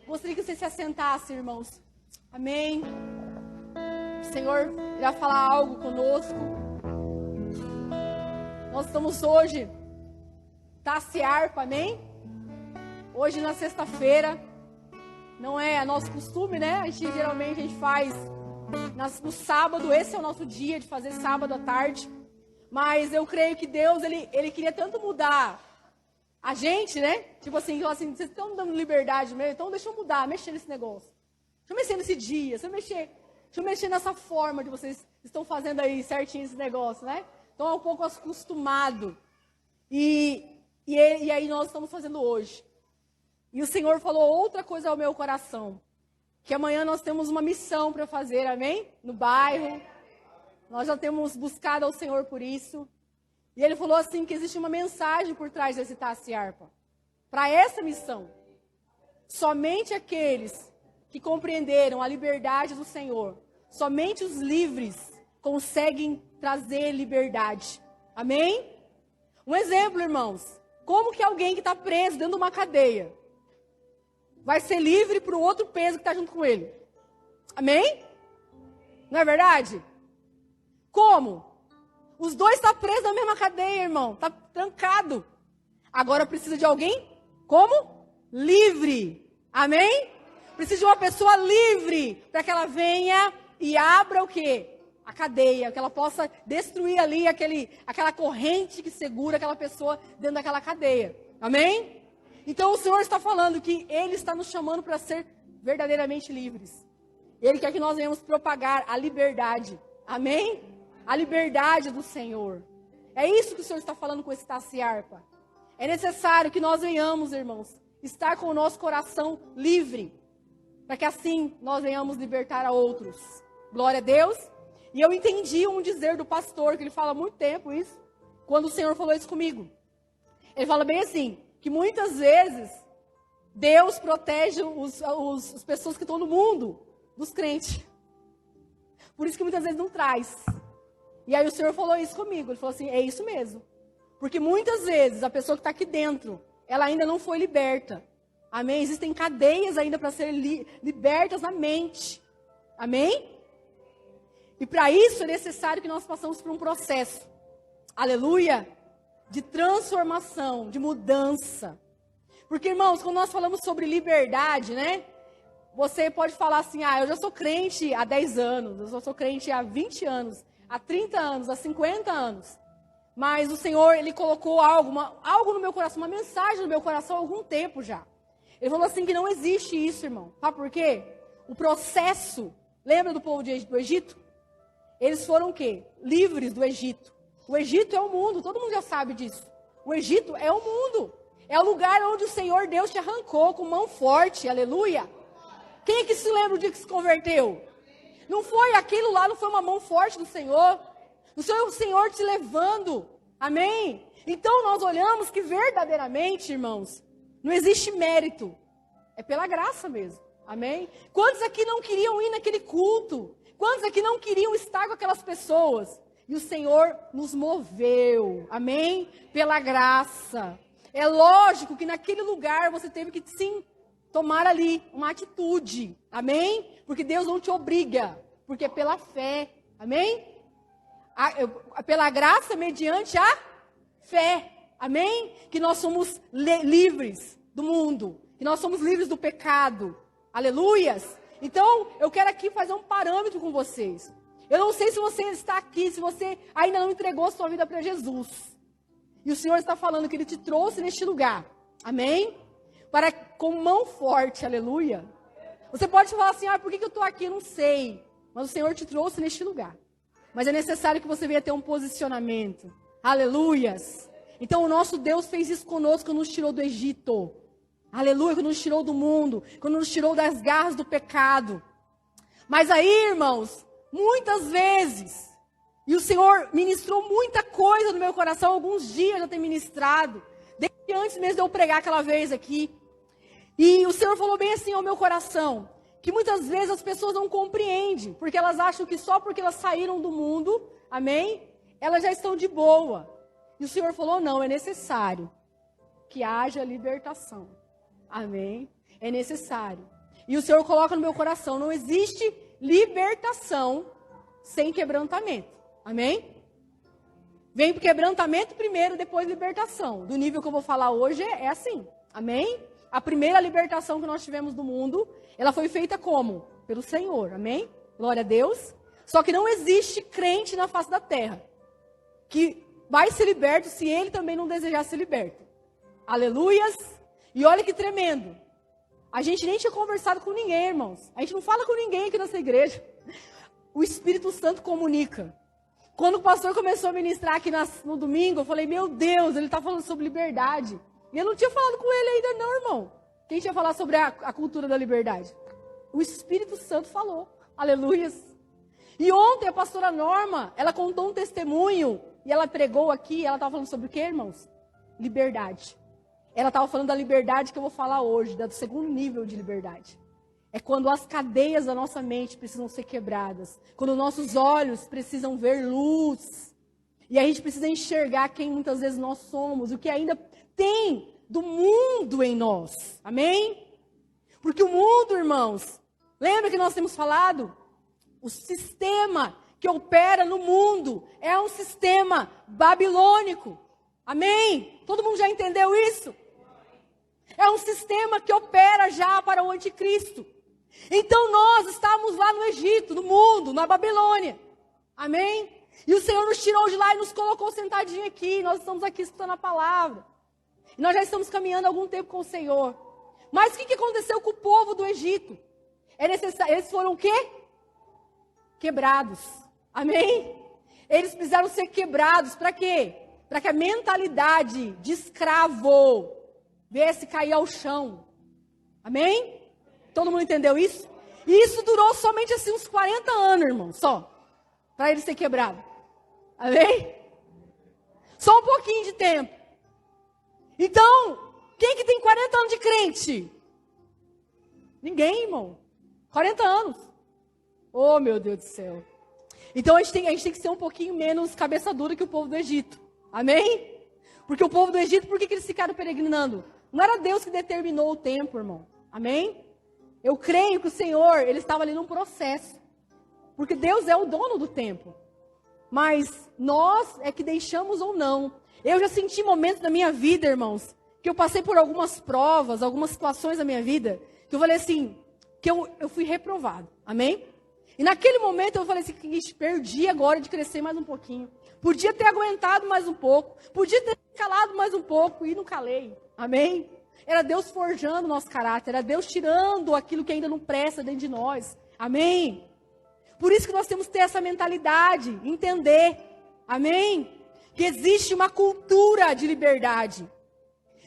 Gostaria que você se assentasse, irmãos. Amém. O Senhor irá falar algo conosco. Nós estamos hoje, Taça e Harpa, amém? Hoje na sexta-feira, não é nosso costume, né? Geralmente a gente faz no sábado, esse é o nosso dia de fazer sábado à tarde. Mas eu creio que Deus, Ele queria tanto mudar a gente, né? Tipo assim, vocês estão dando liberdade mesmo, então deixa eu mudar, mexer nesse negócio. Deixa eu mexer nesse dia, deixa eu mexer nessa forma de vocês estão fazendo aí certinho esse negócio, né? Então é um pouco acostumado. E aí nós estamos fazendo hoje. E o Senhor falou outra coisa ao meu coração. Que amanhã nós temos uma missão para fazer, amém? No bairro. Nós já temos buscado ao Senhor por isso. E Ele falou assim que existe uma mensagem por trás desse Taça e Harpa. Para essa missão. Somente aqueles que compreenderam a liberdade do Senhor, somente os livres conseguem trazer liberdade. Amém? Um exemplo, irmãos. Como que alguém que está preso dentro de uma cadeia vai ser livre para o outro peso que está junto com ele? Amém? Não é verdade? Como? Os dois estão presos na mesma cadeia, irmão. Está trancado. Agora precisa de alguém? Como? Livre. Amém? Precisa de uma pessoa livre para que ela venha e abra o quê? A cadeia, que ela possa destruir ali aquela corrente que segura aquela pessoa dentro daquela cadeia. Amém? Então o Senhor está falando que Ele está nos chamando para ser verdadeiramente livres. Ele quer que nós venhamos propagar a liberdade. Amém? A liberdade do Senhor. É isso que o Senhor está falando com esse Taça e Harpa. É necessário que nós venhamos, irmãos, estar com o nosso coração livre, para que assim nós venhamos libertar a outros. Glória a Deus. E eu entendi um dizer do pastor, que ele fala há muito tempo isso, quando o Senhor falou isso comigo. Ele fala bem assim, que muitas vezes Deus protege as pessoas que estão no mundo dos crentes. Por isso que muitas vezes não traz. E aí o Senhor falou isso comigo. Ele falou assim, é isso mesmo. Porque muitas vezes a pessoa que está aqui dentro, ela ainda não foi liberta. Amém? Existem cadeias ainda para serem libertas na mente. Amém? E para isso é necessário que nós passamos por um processo. Aleluia! De transformação, de mudança. Porque, irmãos, quando nós falamos sobre liberdade, né? Você pode falar assim, eu já sou crente há 10 anos, eu já sou crente há 20 anos, há 30 anos, há 50 anos. Mas o Senhor, Ele colocou algo no meu coração, uma mensagem no meu coração há algum tempo já. Ele falou assim que não existe isso, irmão. Sabe por quê? O processo, lembra do povo do Egito? Eles foram o quê? Livres do Egito. O Egito é o mundo, todo mundo já sabe disso. O Egito é o mundo. É o lugar onde o Senhor Deus te arrancou com mão forte, aleluia. Quem é que se lembra do dia que se converteu? Não foi aquilo lá, não foi uma mão forte do Senhor. Não foi o Senhor te levando, amém? Então nós olhamos que verdadeiramente, irmãos, não existe mérito. É pela graça mesmo, amém? Quantos aqui não queriam ir naquele culto? Quantos aqui não queriam estar com aquelas pessoas? E o Senhor nos moveu, amém? Pela graça. É lógico que naquele lugar você teve que, sim, tomar ali uma atitude, amém? Porque Deus não te obriga, porque é pela fé, amém? Pela graça mediante a fé, amém? Que nós somos livres do mundo, que nós somos livres do pecado, aleluias? Então, eu quero aqui fazer um parâmetro com vocês. Eu não sei se você está aqui, se você ainda não entregou a sua vida para Jesus. E o Senhor está falando que Ele te trouxe neste lugar. Amém? Para com mão forte, aleluia. Você pode falar assim, por que eu estou aqui? Eu não sei. Mas o Senhor te trouxe neste lugar. Mas é necessário que você venha ter um posicionamento. Aleluias. Então o nosso Deus fez isso conosco quando nos tirou do Egito. Aleluia, quando nos tirou do mundo. Quando nos tirou das garras do pecado. Mas aí, irmãos, muitas vezes, e o Senhor ministrou muita coisa no meu coração, alguns dias já tem ministrado, desde antes mesmo de eu pregar aquela vez aqui. E o Senhor falou bem assim ao meu coração, que muitas vezes as pessoas não compreendem, porque elas acham que só porque elas saíram do mundo, amém, elas já estão de boa. E o Senhor falou, não, é necessário que haja libertação, amém, é necessário. E o Senhor coloca no meu coração, não existe libertação sem quebrantamento. Amém? Vem pro quebrantamento primeiro, depois libertação. Do nível que eu vou falar hoje é assim. Amém? A primeira libertação que nós tivemos do mundo, ela foi feita como? Pelo Senhor. Amém? Glória a Deus. Só que não existe crente na face da terra que vai ser liberto se ele também não desejar ser liberto. Aleluias. E olha que tremendo. A gente nem tinha conversado com ninguém, irmãos. A gente não fala com ninguém aqui nessa igreja. O Espírito Santo comunica. Quando o pastor começou a ministrar aqui no domingo, eu falei, meu Deus, ele está falando sobre liberdade. E eu não tinha falado com ele ainda não, irmão. Quem tinha falado sobre a cultura da liberdade? O Espírito Santo falou. Aleluias. E ontem a pastora Norma, ela contou um testemunho e ela pregou aqui, ela estava falando sobre o quê, irmãos? Liberdade. Ela estava falando da liberdade que eu vou falar hoje, do segundo nível de liberdade. É quando as cadeias da nossa mente precisam ser quebradas. Quando nossos olhos precisam ver luz. E a gente precisa enxergar quem muitas vezes nós somos. O que ainda tem do mundo em nós. Amém? Porque o mundo, irmãos, lembra que nós temos falado? O sistema que opera no mundo é um sistema babilônico. Amém? Todo mundo já entendeu isso? É um sistema que opera já para o anticristo. Então nós estávamos lá no Egito, no mundo, na Babilônia. Amém? E o Senhor nos tirou de lá e nos colocou sentadinho aqui. Nós estamos aqui escutando a palavra. E nós já estamos caminhando há algum tempo com o Senhor. Mas o que aconteceu com o povo do Egito? Eles foram o quê? Quebrados. Amém? Eles precisaram ser quebrados. Para quê? Para que a mentalidade de escravo viesse cair ao chão. Amém? Todo mundo entendeu isso? E isso durou somente assim uns 40 anos, irmão, só. Para ele ser quebrado. Amém? Só um pouquinho de tempo. Então, quem que tem 40 anos de crente? Ninguém, irmão. 40 anos. Oh, meu Deus do céu. Então, a gente tem que ser um pouquinho menos cabeça dura que o povo do Egito. Amém? Porque o povo do Egito, por que eles ficaram peregrinando? Não era Deus que determinou o tempo, irmão. Amém? Eu creio que o Senhor, ele estava ali num processo. Porque Deus é o dono do tempo. Mas nós é que deixamos ou não. Eu já senti momentos na minha vida, irmãos, que eu passei por algumas provas, algumas situações da minha vida, que eu falei assim, que eu fui reprovado. Amém? E naquele momento eu falei assim, perdi agora de crescer mais um pouquinho. Podia ter aguentado mais um pouco. Podia ter calado mais um pouco e não calei. Amém? Era Deus forjando o nosso caráter. Era Deus tirando aquilo que ainda não presta dentro de nós. Amém? Por isso que nós temos que ter essa mentalidade. Entender. Amém? Que existe uma cultura de liberdade.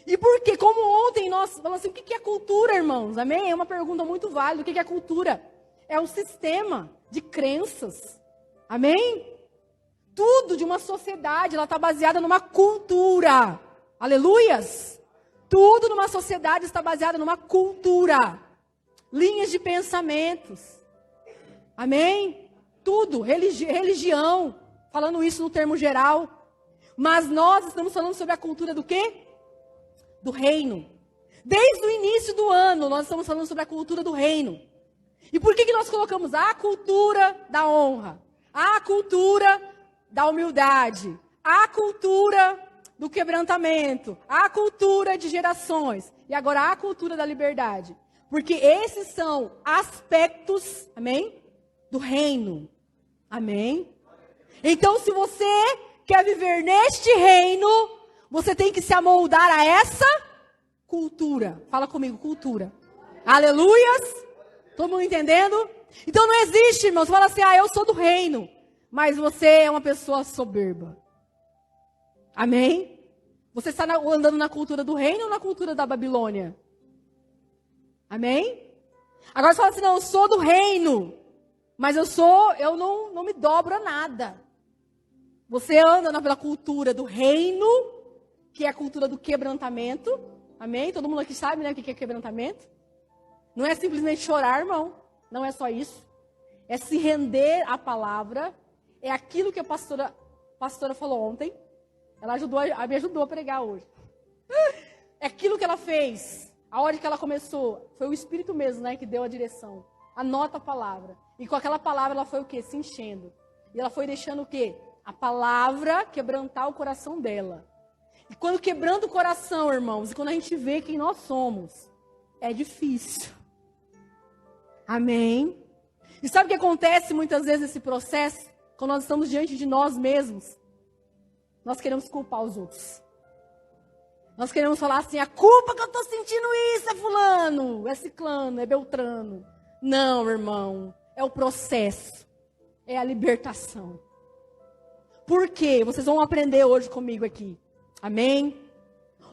E por quê? Como ontem nós falamos assim, o que é cultura, irmãos? Amém? É uma pergunta muito válida. O que é cultura? É um sistema de crenças. Amém? Tudo de uma sociedade, ela está baseada numa cultura. Aleluias! Tudo numa sociedade está baseado numa cultura. Linhas de pensamentos. Amém? Tudo. Religião. Falando isso no termo geral. Mas nós estamos falando sobre a cultura do quê? Do reino. Desde o início do ano, nós estamos falando sobre a cultura do reino. E por que nós colocamos a cultura da honra? A cultura da humildade. A cultura do quebrantamento, a cultura de gerações e agora a cultura da liberdade. Porque esses são aspectos, amém? Do reino. Amém? Então, se você quer viver neste reino, você tem que se amoldar a essa cultura. Fala comigo, cultura. Aleluias! Todo mundo entendendo? Então não existe, irmãos, fala assim, eu sou do reino, mas você é uma pessoa soberba. Amém? Você está andando na cultura do reino ou na cultura da Babilônia? Amém? Agora você fala assim, não, eu sou do reino, mas eu não me dobro a nada. Você anda pela cultura do reino, que é a cultura do quebrantamento. Amém? Todo mundo aqui sabe, né, o que é quebrantamento? Não é simplesmente chorar, irmão. Não é só isso. É se render à palavra. É aquilo que a pastora falou ontem. Ela me ajudou a pregar hoje. É aquilo que ela fez. A hora que ela começou, foi o Espírito mesmo, né, que deu a direção. Anota a palavra. E com aquela palavra ela foi o quê? Se enchendo. E ela foi deixando o quê? A palavra quebrantar o coração dela. E quando quebranta o coração, irmãos, e quando a gente vê quem nós somos, é difícil. Amém? E sabe o que acontece muitas vezes nesse processo? Quando nós estamos diante de nós mesmos, nós queremos culpar os outros. Nós queremos falar assim, a culpa que eu estou sentindo isso é fulano, é ciclano, é beltrano. Não, irmão, é o processo, é a libertação. Por quê? Vocês vão aprender hoje comigo aqui. Amém?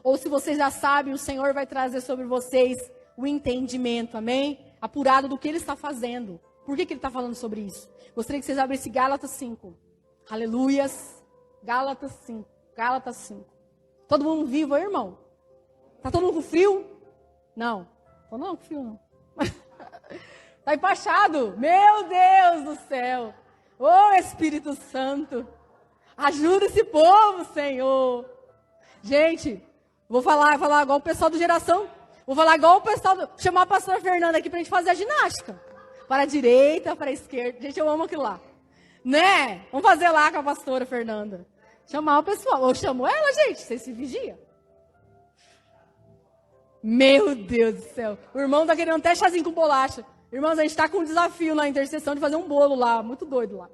Ou se vocês já sabem, o Senhor vai trazer sobre vocês o entendimento, amém? Apurado do que Ele está fazendo. Por que Ele está falando sobre isso? Gostaria que vocês abrissem Gálatas 5. Aleluias. Gálatas 5. Gálatas 5. Todo mundo vivo aí, irmão? Tá todo mundo com frio? Não. Não, com frio não. Tá empachado? Meu Deus do céu. Ô Espírito Santo. Ajuda esse povo, Senhor. Gente, vou falar igual o pessoal do Geração. Vou falar igual o pessoal, chamar a pastora Fernanda aqui pra gente fazer a ginástica. Para a direita, para a esquerda. Gente, eu amo aquilo lá. Né? Vamos fazer lá com a pastora Fernanda. Chamar o pessoal. Eu chamo ela, gente. Vocês se vigiam. Meu Deus do céu. O irmão tá querendo até chazinho com bolacha. Irmãos, a gente tá com um desafio na intercessão de fazer um bolo lá. Muito doido lá.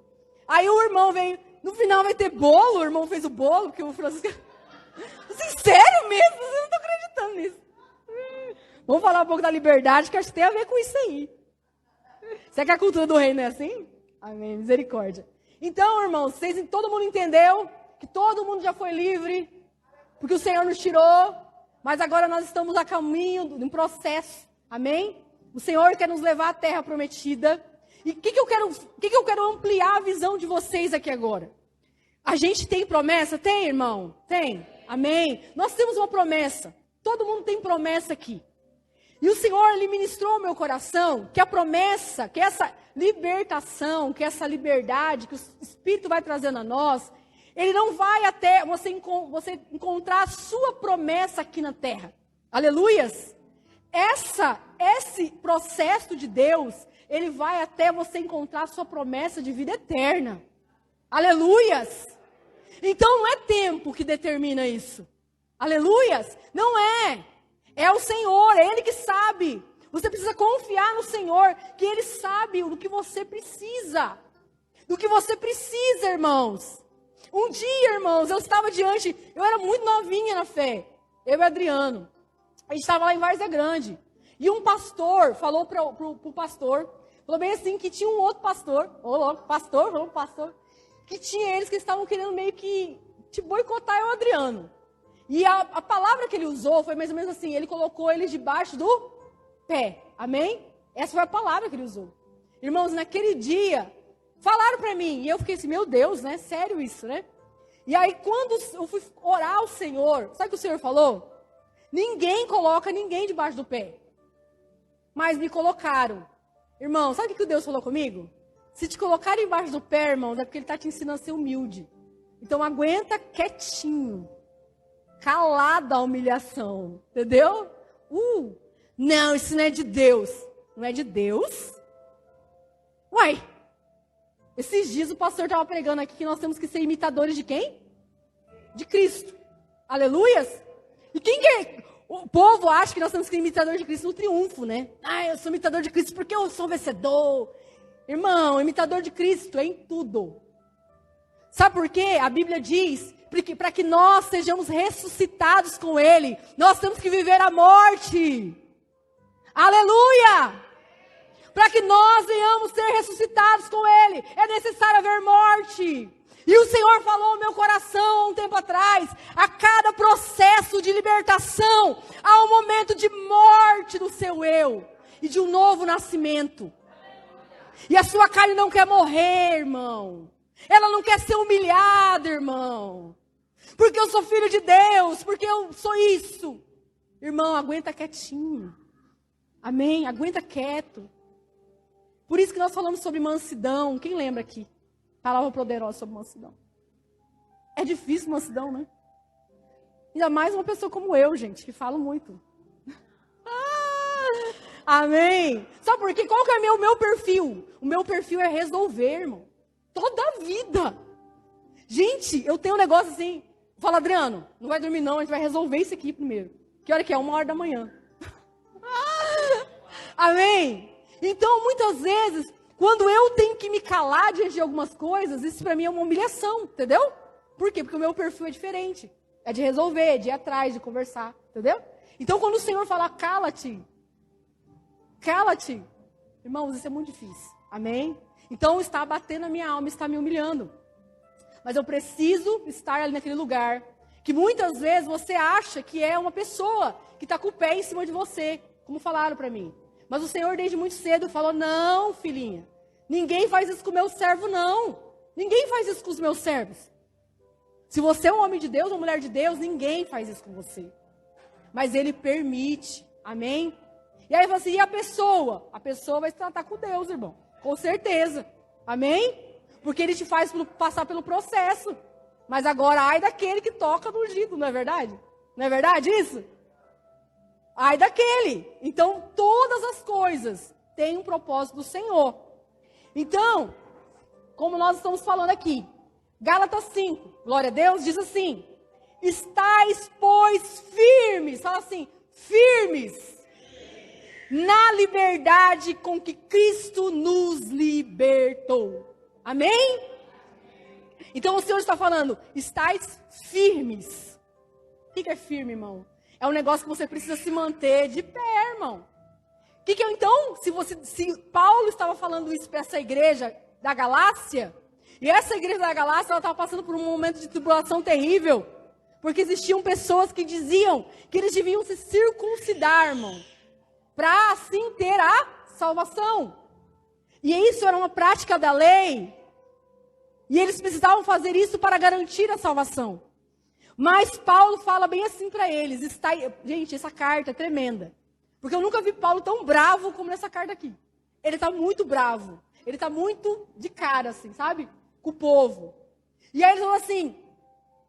Aí o irmão vem. No final vai ter bolo. O irmão fez o bolo. Porque o Francisco... Assim, sério mesmo? Eu não tô acreditando nisso. Vamos falar um pouco da liberdade, que acho que tem a ver com isso aí. Será que a cultura do reino é assim? Amém. Misericórdia. Então, irmãos, todo mundo entendeu que todo mundo já foi livre, porque o Senhor nos tirou, mas agora nós estamos a caminho de um processo. Amém? O Senhor quer nos levar à terra prometida. E o que eu quero ampliar a visão de vocês aqui agora? A gente tem promessa? Tem, irmão? Tem. Amém? Nós temos uma promessa. Todo mundo tem promessa aqui. E o Senhor, Ele ministrou ao meu coração que a promessa, que essa libertação, que essa liberdade que o Espírito vai trazendo a nós, Ele não vai até você encontrar a sua promessa aqui na terra. Aleluias! Esse processo de Deus, Ele vai até você encontrar a sua promessa de vida eterna. Aleluias! Então não é tempo que determina isso. Aleluias! Não é. É o Senhor, é Ele que sabe. Você precisa confiar no Senhor, que Ele sabe do que você precisa. Do que você precisa, irmãos. Um dia, irmãos, eu era muito novinha na fé. Eu e o Adriano. A gente estava lá em Várzea Grande. E um pastor falou pro pastor, falou bem assim, que tinha um outro pastor, pastor, que tinha eles que estavam querendo meio que te boicotar eu e o Adriano. E a palavra que ele usou foi mais ou menos assim, ele colocou eles debaixo do pé, amém? Essa foi a palavra que ele usou. Irmãos, naquele dia, falaram para mim, e eu fiquei assim, meu Deus, né? Sério isso, né? E aí, quando eu fui orar ao Senhor, sabe o que o Senhor falou? Ninguém coloca ninguém debaixo do pé. Mas me colocaram. Irmão, sabe o que Deus falou comigo? Se te colocarem embaixo do pé, irmãos, é porque Ele está te ensinando a ser humilde. Então, aguenta quietinho. Calada a humilhação, entendeu? Não, isso não é de Deus. Não é de Deus? Uai, esses dias o pastor estava pregando aqui que nós temos que ser imitadores de quem? De Cristo. Aleluias? E quem que é? O povo acha que nós temos que ser imitadores de Cristo no triunfo, né? Eu sou imitador de Cristo porque eu sou vencedor. Irmão, imitador de Cristo é em tudo. Sabe por quê? A Bíblia diz... Porque para que nós sejamos ressuscitados com Ele, nós temos que viver a morte. Aleluia! Para que nós venhamos ser ressuscitados com Ele, é necessário haver morte. E o Senhor falou ao meu coração há um tempo atrás, a cada processo de libertação, há um momento de morte do seu eu e de um novo nascimento. E a sua carne não quer morrer, irmão. Ela não quer ser humilhada, irmão. Porque eu sou filho de Deus, porque eu sou isso. Irmão, aguenta quietinho. Amém? Aguenta quieto. Por isso que nós falamos sobre mansidão. Quem lembra aqui? Palavra poderosa sobre mansidão. É difícil mansidão, né? Ainda mais uma pessoa como eu, gente, que falo muito. Amém? Sabe por quê? Qual que é o meu perfil? O meu perfil é resolver, irmão. Toda a vida. Gente, eu tenho um negócio assim. Fala, Adriano, não vai dormir não, a gente vai resolver isso aqui primeiro. Que hora que é? 1h da manhã. Amém? Então, muitas vezes, quando eu tenho que me calar diante de algumas coisas, isso para mim é uma humilhação, entendeu? Por quê? Porque o meu perfil é diferente. É de resolver, de ir atrás, de conversar, entendeu? Então, quando o Senhor fala, cala-te, irmãos, isso é muito difícil. Amém? Então, está batendo a minha alma, está me humilhando. Mas eu preciso estar ali naquele lugar, que muitas vezes você acha que é uma pessoa que está com o pé em cima de você, como falaram para mim. Mas o Senhor, desde muito cedo, falou, não, filhinha, ninguém faz isso com o meu servo, não. Ninguém faz isso com os meus servos. Se você é um homem de Deus, uma mulher de Deus, ninguém faz isso com você. Mas Ele permite, amém? E aí ele fala assim, e a pessoa? A pessoa vai se tratar com Deus, irmão, com certeza, amém? Porque Ele te faz passar pelo processo. Mas agora, ai daquele que toca no ungido, não é verdade? Não é verdade isso? Ai daquele. Então, todas as coisas têm um propósito do Senhor. Então, como nós estamos falando aqui, Gálatas 5, glória a Deus, diz assim, estais, pois, firmes, fala assim, firmes, na liberdade com que Cristo nos libertou. Amém? Então o Senhor está falando, estais firmes. O que é firme, irmão? É um negócio que você precisa se manter de pé, irmão. Então, se Paulo estava falando isso para essa igreja da Galácia, e essa igreja da Galácia, ela estava passando por um momento de tribulação terrível, porque existiam pessoas que diziam que eles deviam se circuncidar, irmão, para assim ter a salvação. E isso era uma prática da lei, e eles precisavam fazer isso para garantir a salvação. Mas Paulo fala bem assim para eles. Gente, essa carta é tremenda. Porque eu nunca vi Paulo tão bravo como nessa carta aqui. Ele está muito bravo. Ele está muito de cara, assim, sabe? Com o povo. E aí ele falou assim,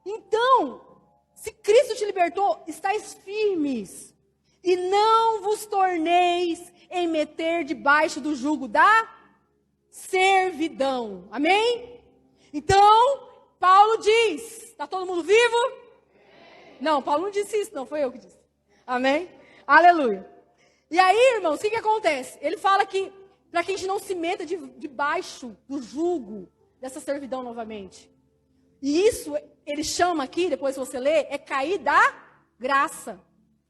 então, se Cristo te libertou, estáis firmes. E não vos torneis em meter debaixo do jugo da servidão. Amém? Então, Paulo diz, está todo mundo vivo? Não, Paulo não disse isso, não, foi eu que disse. Amém? Aleluia. E aí, irmãos, o que acontece? Ele fala que, para que a gente não se meta debaixo do jugo dessa servidão novamente. E isso, ele chama aqui, depois você lê, é cair da graça.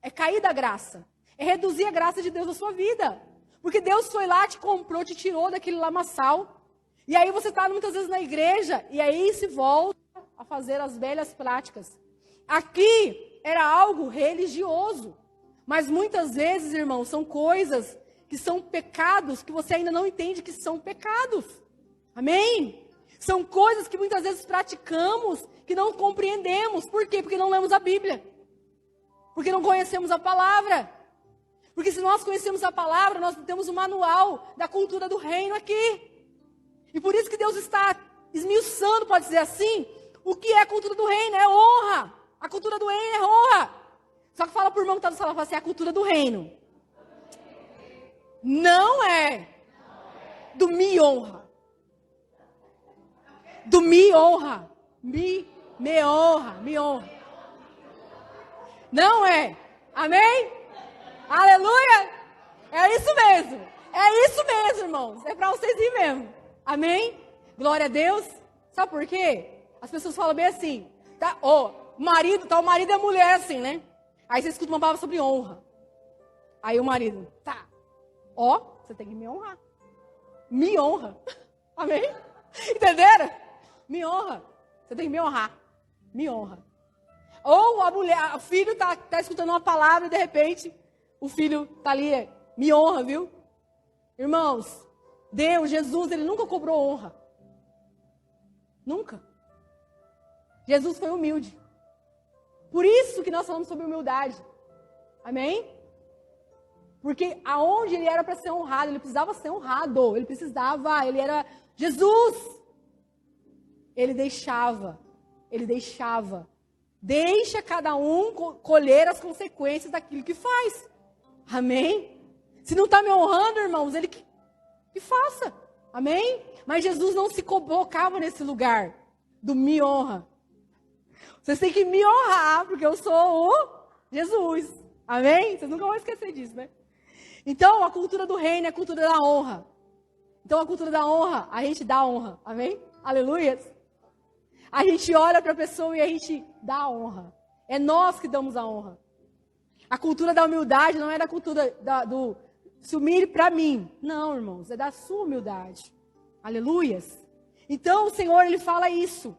É cair da graça. É reduzir a graça de Deus na sua vida. Porque Deus foi lá, te comprou, te tirou daquele lamaçal. E aí você está muitas vezes na igreja, e aí se volta a fazer as velhas práticas. Aqui era algo religioso. Mas muitas vezes, irmãos, são coisas que são pecados que você ainda não entende que são pecados. Amém? São coisas que muitas vezes praticamos que não compreendemos. Por quê? Porque não lemos a Bíblia. Porque não conhecemos a palavra. Porque se nós conhecemos a palavra, nós temos o manual da cultura do reino aqui. E por isso que Deus está esmiuçando, pode dizer assim, o que é a cultura do reino? É honra. A cultura do reino é honra. Só que fala para o irmão que está do salão, fala assim, é a cultura do reino. Não é do me honra. Do me honra. Me honra, me honra. Não é. Amém? Aleluia? É isso mesmo. É isso mesmo, irmãos. É para vocês ir mesmo. Amém? Glória a Deus. Sabe por quê? As pessoas falam bem assim. Tá, o marido e a mulher assim, né? Aí você escuta uma palavra sobre honra. Aí o marido, tá. Você tem que me honrar. Me honra. Amém? Entenderam? Me honra. Você tem que me honrar. Me honra. Ou a mulher, o filho tá escutando uma palavra e de repente o filho tá ali, me honra, viu? Irmãos, Deus, Jesus, ele nunca cobrou honra. Nunca. Jesus foi humilde. Por isso que nós falamos sobre humildade. Amém? Porque aonde ele era para ser honrado, ele precisava ser honrado. Ele era Jesus. Ele deixava. Deixa cada um colher as consequências daquilo que faz. Amém? Se não está me honrando, irmãos, ele que faça. Amém? Mas Jesus não se colocava nesse lugar do me honra. Vocês têm que me honrar, porque eu sou o Jesus. Amém? Vocês nunca vão esquecer disso, né? Então, a cultura do reino é a cultura da honra. Então, a cultura da honra, a gente dá honra. Amém? Aleluia. A gente olha para a pessoa e a gente dá a honra. É nós que damos a honra. A cultura da humildade não é da cultura do se humilhe para mim. Não, irmãos, é da sua humildade. Aleluias. Então, o Senhor, Ele fala isso.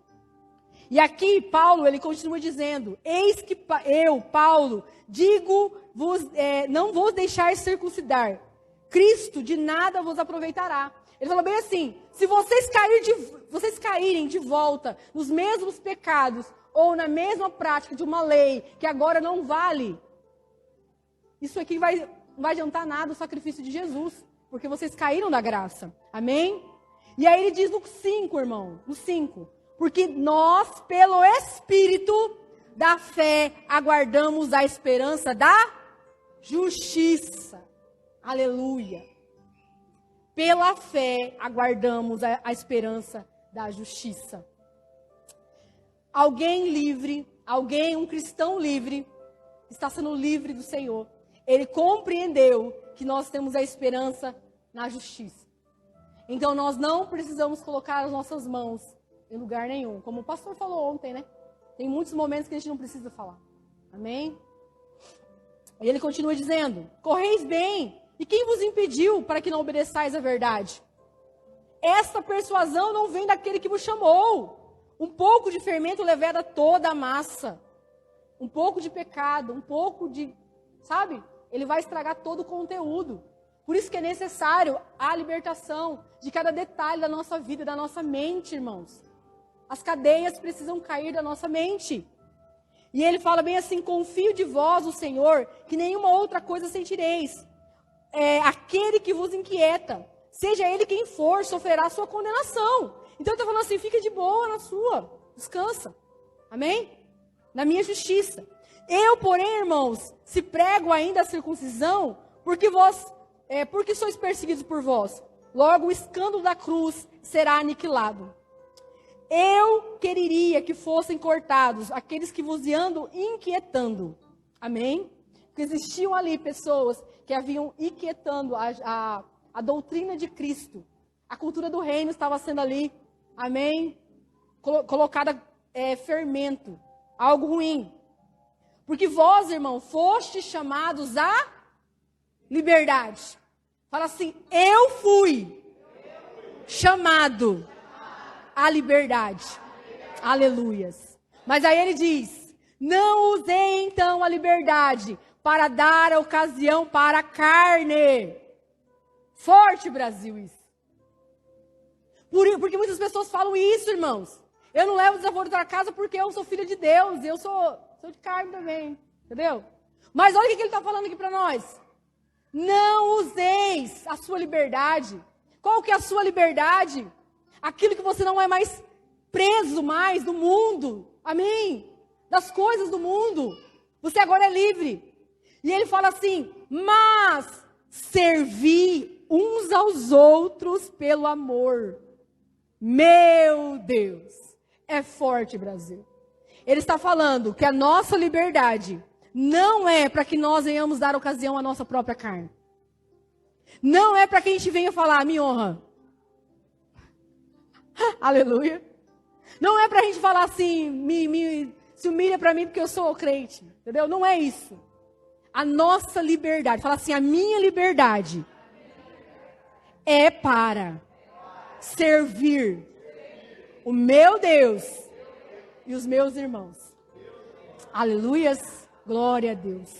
E aqui, Paulo, ele continua dizendo, eis que eu, Paulo, digo-vos, não vos deixar circuncidar. Cristo de nada vos aproveitará. Ele falou bem assim, se vocês caírem de volta nos mesmos pecados, ou na mesma prática de uma lei, que agora não vale, isso aqui não vai adiantar nada o sacrifício de Jesus, porque vocês caíram da graça. Amém? E aí ele diz no 5, irmão, no 5. Porque nós, pelo Espírito da fé, aguardamos a esperança da justiça. Aleluia. Pela fé, aguardamos a esperança da justiça. Alguém livre, um cristão livre, está sendo livre do Senhor. Ele compreendeu que nós temos a esperança na justiça. Então nós não precisamos colocar as nossas mãos em lugar nenhum. Como o pastor falou ontem, né? Tem muitos momentos que a gente não precisa falar. Amém? E ele continua dizendo, correis bem, e quem vos impediu para que não obedeçais à verdade? Esta persuasão não vem daquele que vos chamou. Um pouco de fermento leveda toda a massa. Um pouco de pecado, um pouco de, sabe? Ele vai estragar todo o conteúdo. Por isso que é necessário a libertação de cada detalhe da nossa vida, da nossa mente, irmãos. As cadeias precisam cair da nossa mente. E ele fala bem assim, confio de vós, o Senhor, que nenhuma outra coisa sentireis. Aquele que vos inquieta, seja ele quem for, sofrerá a sua condenação. Então ele está falando assim, fica de boa na sua, descansa. Amém? Na minha justiça. Eu, porém, irmãos, se prego ainda a circuncisão, porque sois perseguidos por vós. Logo o escândalo da cruz será aniquilado. Eu quereria que fossem cortados aqueles que vos andam inquietando. Amém? Porque existiam ali pessoas que haviam inquietando a doutrina de Cristo. A cultura do reino estava sendo ali, amém? Colocada fermento, algo ruim. Porque vós, irmão, fostes chamados à liberdade. Fala assim, eu fui chamado à liberdade. Aleluias. Mas aí ele diz, não usei então a liberdade para dar a ocasião para a carne. Forte, Brasil, isso. Porque muitas pessoas falam isso, irmãos. Eu não levo desaforo para casa porque eu sou filha de Deus. Eu sou de carne também. Entendeu? Mas olha o que ele está falando aqui para nós. Não useis a sua liberdade. Qual que é a sua liberdade? Aquilo que você não é mais preso mais do mundo. Amém? Das coisas do mundo. Você agora é livre. E ele fala assim, mas servi uns aos outros pelo amor. Meu Deus, é forte, Brasil. Ele está falando que a nossa liberdade não é para que nós venhamos dar ocasião à nossa própria carne. Não é para que a gente venha falar, me honra. Aleluia. Não é para a gente falar assim, se humilha para mim porque eu sou crente. Entendeu? Não é isso. A nossa liberdade, fala assim, a minha liberdade é para servir o meu Deus e os meus irmãos. Aleluias, glória a Deus.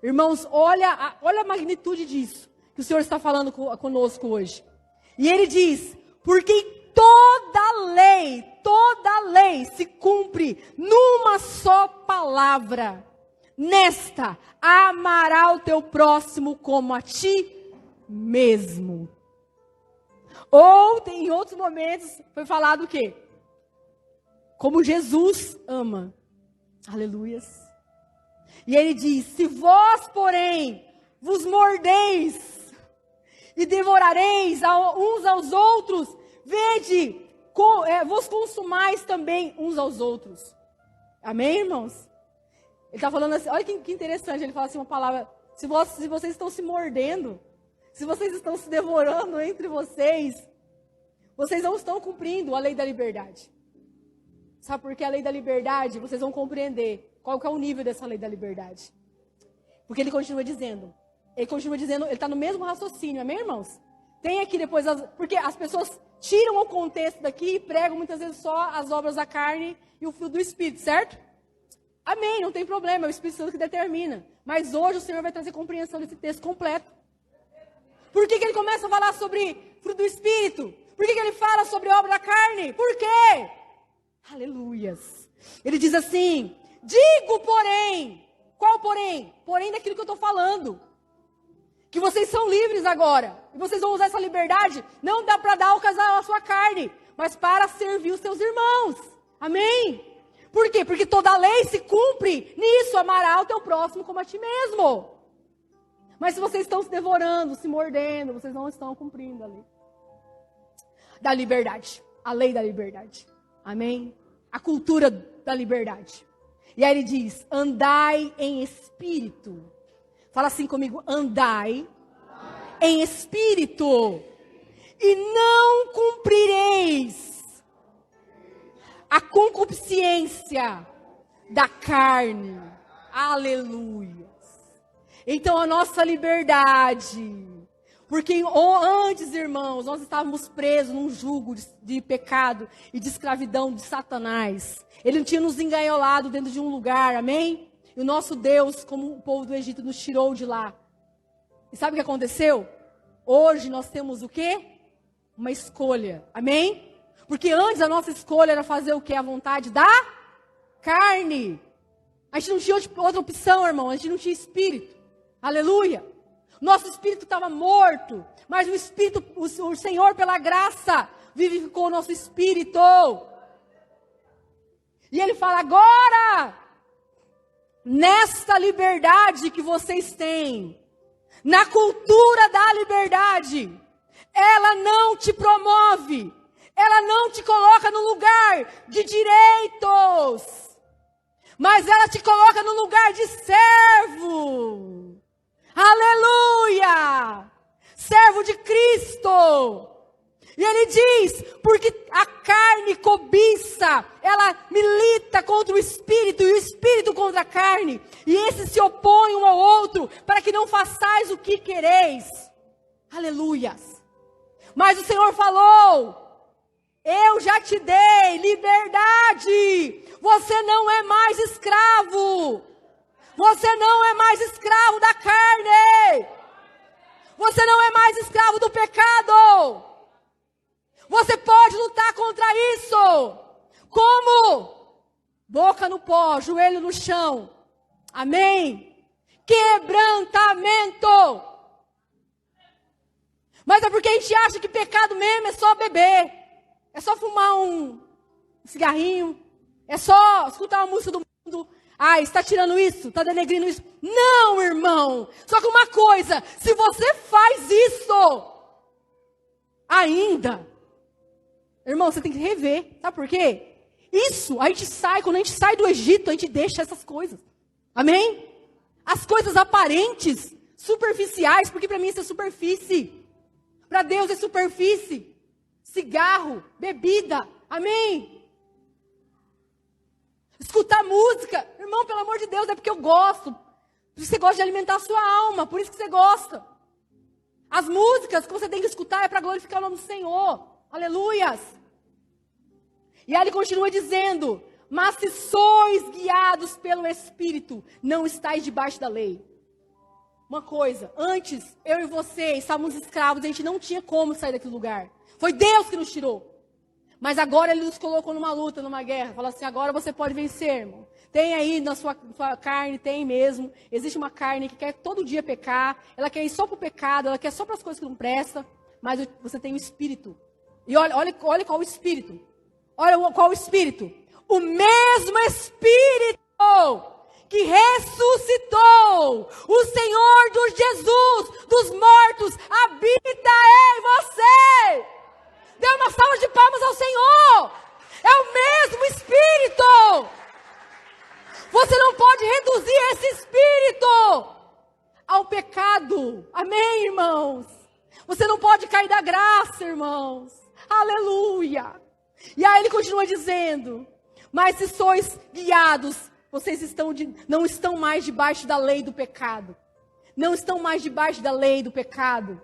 Irmãos, olha a magnitude disso que o Senhor está falando conosco hoje. E ele diz, porque toda lei se cumpre numa só palavra. Nesta, amará o teu próximo como a ti mesmo. Ou, em outros momentos, foi falado o quê? Como Jesus ama. Aleluias. E ele diz, se vós, porém, vos mordeis e devorareis uns aos outros, vede, vos consumais também uns aos outros. Amém, irmãos? Ele está falando assim, olha que interessante, ele fala assim uma palavra, se vocês estão se mordendo, se vocês estão se devorando entre vocês não estão cumprindo a lei da liberdade. Sabe por que a lei da liberdade? Vocês vão compreender qual que é o nível dessa lei da liberdade. Porque ele continua dizendo, ele está no mesmo raciocínio, amém, irmãos? Tem aqui depois, porque as pessoas tiram o contexto daqui e pregam muitas vezes só as obras da carne e o fruto do Espírito, certo? Amém, não tem problema, é o Espírito Santo que determina. Mas hoje o Senhor vai trazer compreensão desse texto completo. Por que ele começa a falar sobre fruto do Espírito? Por que ele fala sobre obra da carne? Por quê? Aleluias. Ele diz assim, digo porém, qual porém? Porém daquilo que eu estou falando. Que vocês são livres agora. E vocês vão usar essa liberdade, não dá para dar ocasião à sua carne, mas para servir os seus irmãos. Amém? Por quê? Porque toda a lei se cumpre nisso, amará o teu próximo como a ti mesmo. Mas se vocês estão se devorando, se mordendo, vocês não estão cumprindo a lei da liberdade. A lei da liberdade. Amém? A cultura da liberdade. E aí ele diz, andai em espírito. Fala assim comigo, andai em espírito. E não cumprireis a concupiscência da carne. Aleluia. Então a nossa liberdade, porque antes, irmãos, nós estávamos presos num jugo de pecado e de escravidão de Satanás. Ele tinha nos engaiolado dentro de um lugar, amém? E o nosso Deus, como o povo do Egito, nos tirou de lá. E sabe o que aconteceu? Hoje nós temos o quê? Uma escolha, amém? Porque antes a nossa escolha era fazer o quê? A vontade da carne. A gente não tinha outra opção, irmão, a gente não tinha espírito. Aleluia. Nosso espírito estava morto, mas o Espírito, o Senhor, pela graça, vivificou o nosso espírito. E ele fala, agora, nesta liberdade que vocês têm, na cultura da liberdade, ela não te promove, ela não te coloca no lugar de direitos, mas ela te coloca no lugar de servo. Aleluia! Servo de Cristo. E ele diz, porque a carne cobiça, ela milita contra o Espírito e o Espírito contra a carne. E esses se opõem um ao outro para que não façais o que quereis. Aleluias! Mas o Senhor falou, eu já te dei liberdade. Você não é mais escravo. Você não é mais escravo da carne. Você não é mais escravo do pecado. Você pode lutar contra isso. Como? Boca no pó, joelho no chão. Amém? Quebrantamento. Mas é porque a gente acha que pecado mesmo é só beber. É só fumar um cigarrinho. É só escutar uma música do mundo. Ah, está tirando isso? Está denegrindo isso? Não, irmão. Só que uma coisa, se você faz isso ainda, irmão, você tem que rever. Sabe por quê? Isso, a gente sai, quando a gente sai do Egito, a gente deixa essas coisas. Amém? As coisas aparentes, superficiais, porque para mim isso é superfície. Para Deus é superfície. Cigarro, bebida. Amém? Escutar música, irmão, pelo amor de Deus, é porque eu gosto. Você gosta de alimentar a sua alma, por isso que você gosta. As músicas que você tem que escutar é para glorificar o nome do Senhor. Aleluias. E aí ele continua dizendo, mas se sois guiados pelo Espírito, não estáis debaixo da lei. Uma coisa, antes eu e você estávamos escravos, a gente não tinha como sair daquele lugar. Foi Deus que nos tirou. Mas agora ele nos colocou numa luta, numa guerra. Fala assim, agora você pode vencer, irmão. Tem aí na sua carne, tem mesmo. Existe uma carne que quer todo dia pecar. Ela quer ir só para o pecado, ela quer só para as coisas que não prestam. Mas você tem o Espírito. E olha qual o Espírito. Olha qual o Espírito. O mesmo Espírito que ressuscitou, o Senhor dos Jesus, dos mortos, habita em você. Dê uma salva de palmas ao Senhor. É o mesmo Espírito. Você não pode reduzir esse Espírito ao pecado. Amém, irmãos? Você não pode cair da graça, irmãos. Aleluia. E aí ele continua dizendo: mas se sois guiados, vocês não estão mais debaixo da lei do pecado. Não estão mais debaixo da lei do pecado.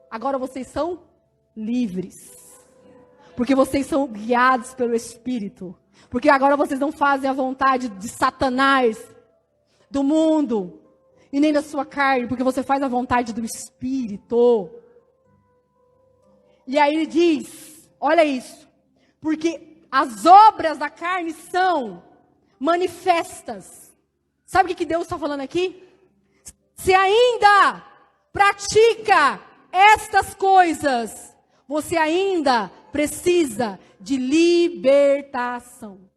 Agora vocês são livres. Porque vocês são guiados pelo Espírito. Porque agora vocês não fazem a vontade de Satanás, do mundo, e nem da sua carne, porque você faz a vontade do Espírito. E aí ele diz, olha isso, porque as obras da carne são manifestas. Sabe o que Deus está falando aqui? Se ainda pratica estas coisas, você ainda precisa de libertação.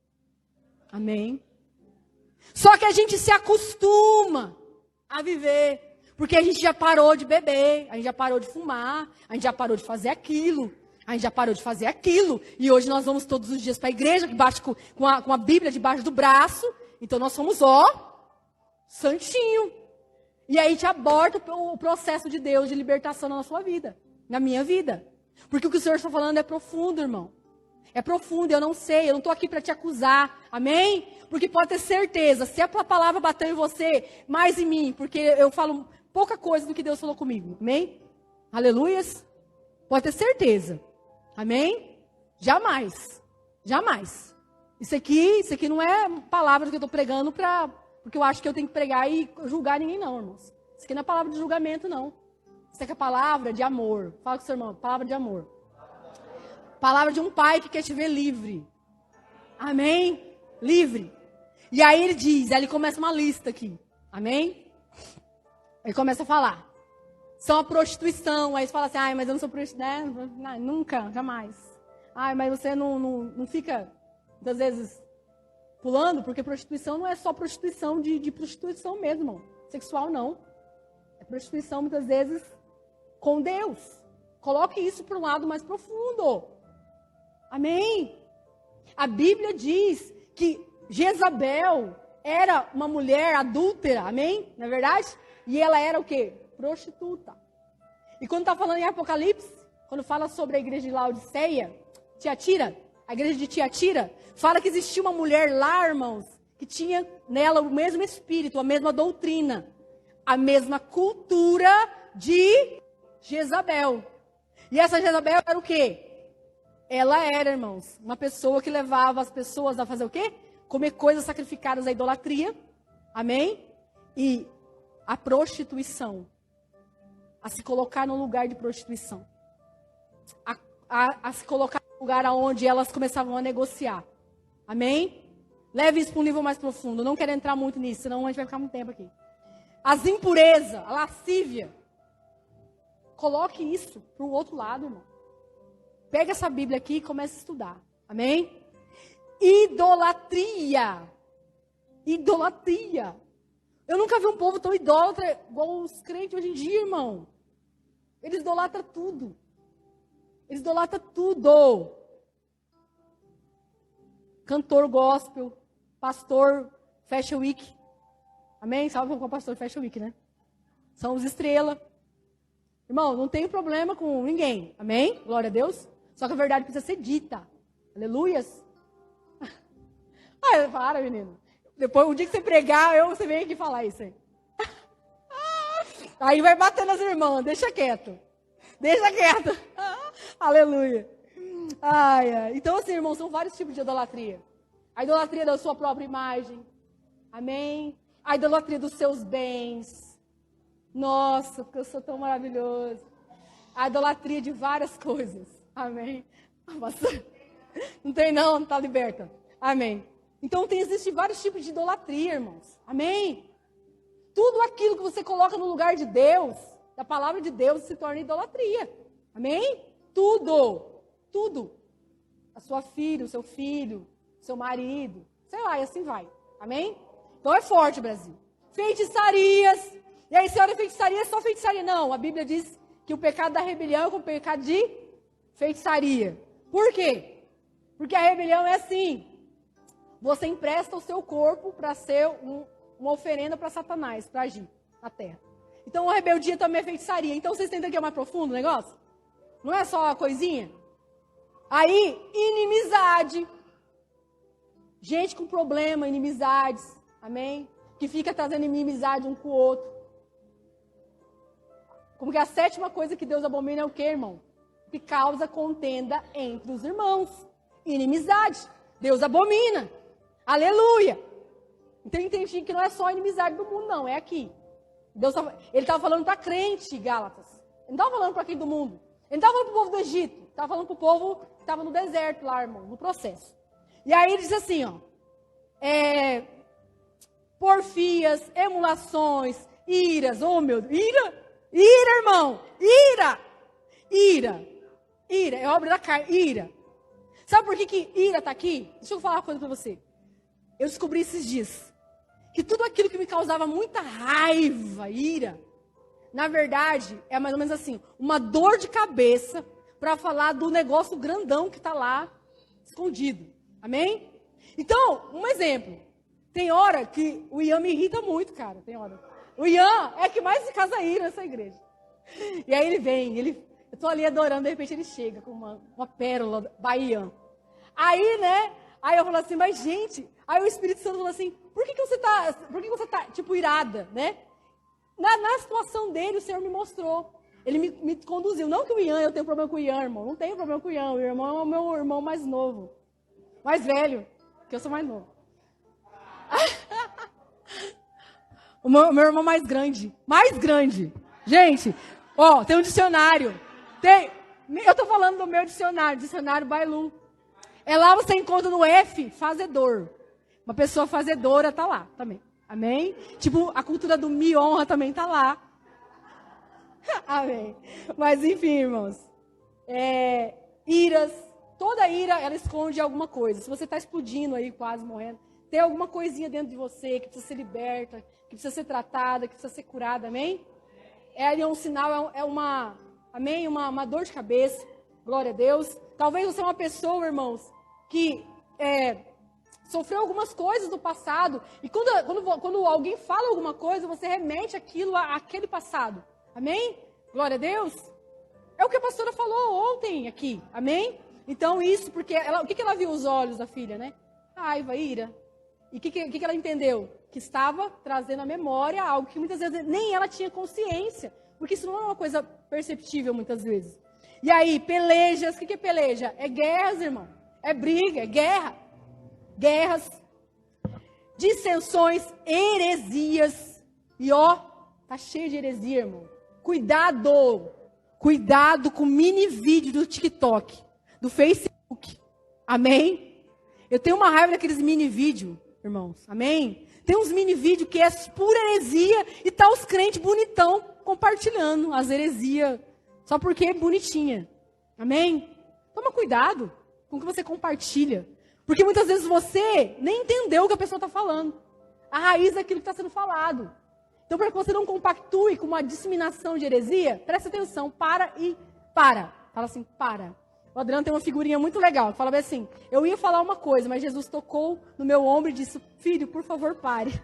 Amém? Só que a gente se acostuma a viver, porque a gente já parou de beber, a gente já parou de fumar, a gente já parou de fazer aquilo, a gente já parou de fazer aquilo, e hoje nós vamos todos os dias para a igreja, com a Bíblia debaixo do braço, então nós somos, santinho. E aí a gente aborta o processo de Deus de libertação na sua vida, na minha vida. Porque o que o Senhor está falando é profundo, irmão. É profundo, eu não sei, eu não estou aqui para te acusar, amém? Porque pode ter certeza, se a palavra bateu em você, mais em mim, porque eu falo pouca coisa do que Deus falou comigo, amém? Aleluias? Pode ter certeza, amém? Jamais, jamais. Isso aqui não é palavra que eu estou pregando porque eu acho que eu tenho que pregar e julgar ninguém não, irmãos. Isso aqui não é palavra de julgamento, não. Isso aqui é palavra de amor. Fala com o seu irmão, palavra de amor. Palavra de um pai que quer te ver livre. Amém? Livre. E aí ele diz, aí ele começa uma lista aqui. Amém? Ele começa a falar. São a prostituição. Aí você fala assim, mas eu não sou prostituta. Né? Nunca, jamais. Mas você não fica, muitas vezes, pulando, porque prostituição não é só prostituição de prostituição mesmo, irmão. Sexual não. É prostituição, muitas vezes, com Deus. Coloque isso para um lado mais profundo. Amém? A Bíblia diz que Jezabel era uma mulher adúltera, amém? Não é verdade? E ela era o quê? Prostituta. E quando está falando em Apocalipse, quando fala sobre a igreja de Laodiceia, Tiatira, a igreja de Tiatira, fala que existia uma mulher lá, irmãos, que tinha nela o mesmo espírito, a mesma doutrina, a mesma cultura de Jezabel. E essa Jezabel era o quê? Ela era, irmãos, uma pessoa que levava as pessoas a fazer o quê? Comer coisas sacrificadas à idolatria. Amém? E a prostituição. A se colocar no lugar de prostituição. A se colocar no lugar onde elas começavam a negociar. Amém? Leve isso para um nível mais profundo. Eu não quero entrar muito nisso, senão a gente vai ficar muito tempo aqui. As impurezas, a lascívia. Coloque isso para o outro lado, irmão. Pega essa Bíblia aqui e comece a estudar. Amém? Idolatria. Idolatria. Eu nunca vi um povo tão idólatra igual os crentes hoje em dia, irmão. Eles idolatram tudo. Eles idolatram tudo. Cantor gospel, pastor Fashion Week. Amém? Salve com o pastor Fashion Week, né? São os estrelas. Irmão, não tenho problema com ninguém. Amém? Glória a Deus. Só que a verdade precisa ser dita. Aleluias. Para, menino. Depois, um dia que você pregar, você vem aqui falar isso aí. Aí vai bater nas irmãs. Deixa quieto. Deixa quieto. Aleluia. Então, assim, irmãos, são vários tipos de idolatria. A idolatria da sua própria imagem. Amém? A idolatria dos seus bens. Nossa, porque eu sou tão maravilhoso. A idolatria de várias coisas. Amém? Não tem não está liberta. Amém. Então existem vários tipos de idolatria, irmãos. Amém? Tudo aquilo que você coloca no lugar de Deus, da palavra de Deus, se torna idolatria. Amém? Tudo. Tudo. A sua filha, o seu filho, o seu marido. Sei lá, e assim vai. Amém? Então é forte o Brasil. Feitiçarias. E aí, senhora, feitiçaria é só feitiçaria. Não, a Bíblia diz que o pecado da rebelião é o pecado de feitiçaria. Por quê? Porque a rebelião é assim. Você empresta o seu corpo para ser uma oferenda para Satanás, para agir na terra. Então a rebeldia também é feitiçaria. Então vocês entendem que é mais profundo o negócio? Não é só uma coisinha? Aí, inimizade. Gente com problema, inimizades. Amém? Que fica trazendo inimizade um com o outro. Como que a sétima coisa que Deus abomina é o quê, irmão? Que causa contenda entre os irmãos. Inimizade. Deus abomina. Aleluia. Então entendi que não é só a inimizade do mundo, não. É aqui. Ele estava falando para crente, Gálatas. Ele não estava falando para quem do mundo. Ele não estava falando para o povo do Egito. Ele estava falando para o povo que estava no deserto lá, irmão, no processo. E aí ele diz assim, ó. Porfias, emulações, iras. Oh, meu Deus. Ira, irmão. Ira. É obra da carne. Ira. Sabe por que ira está aqui? Deixa eu falar uma coisa para você. Eu descobri esses dias que tudo aquilo que me causava muita raiva, ira, na verdade, é mais ou menos assim, uma dor de cabeça para falar do negócio grandão que está lá escondido. Amém? Então, um exemplo. Tem hora que o Ian me irrita muito, cara. Tem hora. O Ian é que mais se casa ira nessa igreja. E aí ele vem, eu estou ali adorando, de repente ele chega com uma pérola baiana. Aí, né? Aí eu falo assim, mas gente, aí o Espírito Santo falou assim, por que você tá, tipo, irada, né? Na situação dele, o Senhor me mostrou. Ele me conduziu. Não que o Ian, eu tenho problema com o Ian, irmão. Não tenho problema com o Ian. O irmão é o meu irmão mais novo. Mais velho, que eu sou mais novo. O meu irmão mais grande. Mais grande. Gente, ó, tem um dicionário. Eu tô falando do meu dicionário Bailu. É lá você encontra no F, fazedor. Uma pessoa fazedora tá lá também. Amém? Tipo, a cultura do me honra também tá lá. Amém. Mas enfim, irmãos. Iras. Toda ira, ela esconde alguma coisa. Se você está explodindo aí, quase morrendo, tem alguma coisinha dentro de você que precisa ser liberta, que precisa ser tratada, que precisa ser curada. Amém? É um sinal, amém? Uma dor de cabeça. Glória a Deus. Talvez você é uma pessoa, irmãos, que sofreu algumas coisas do passado. E quando alguém fala alguma coisa, você remete aquilo àquele passado. Amém? Glória a Deus. É o que a pastora falou ontem aqui. Amém? Então isso, porque o que ela viu os olhos da filha, né? Raiva, ira. E o que ela entendeu? Que estava trazendo à memória algo que muitas vezes nem ela tinha consciência. Porque isso não é uma coisa perceptível muitas vezes. E aí, pelejas. O que é peleja? É guerras, irmão. É briga, é guerra. Guerras. Dissensões, heresias. E ó, tá cheio de heresia, irmão. Cuidado. Cuidado com o mini vídeo do TikTok, do Facebook. Amém? Eu tenho uma raiva daqueles mini vídeos, irmãos. Amém? Tem uns mini vídeos que é pura heresia e tá os crentes bonitão compartilhando as heresias só porque é bonitinha. Amém? Toma cuidado com o que você compartilha. Porque muitas vezes você nem entendeu o que a pessoa está falando. A raiz daquilo que está sendo falado. Então, para que você não compactue com uma disseminação de heresia, presta atenção, para. Fala assim, para. O Adriano tem uma figurinha muito legal, fala bem assim, eu ia falar uma coisa, mas Jesus tocou no meu ombro e disse, filho, por favor, pare.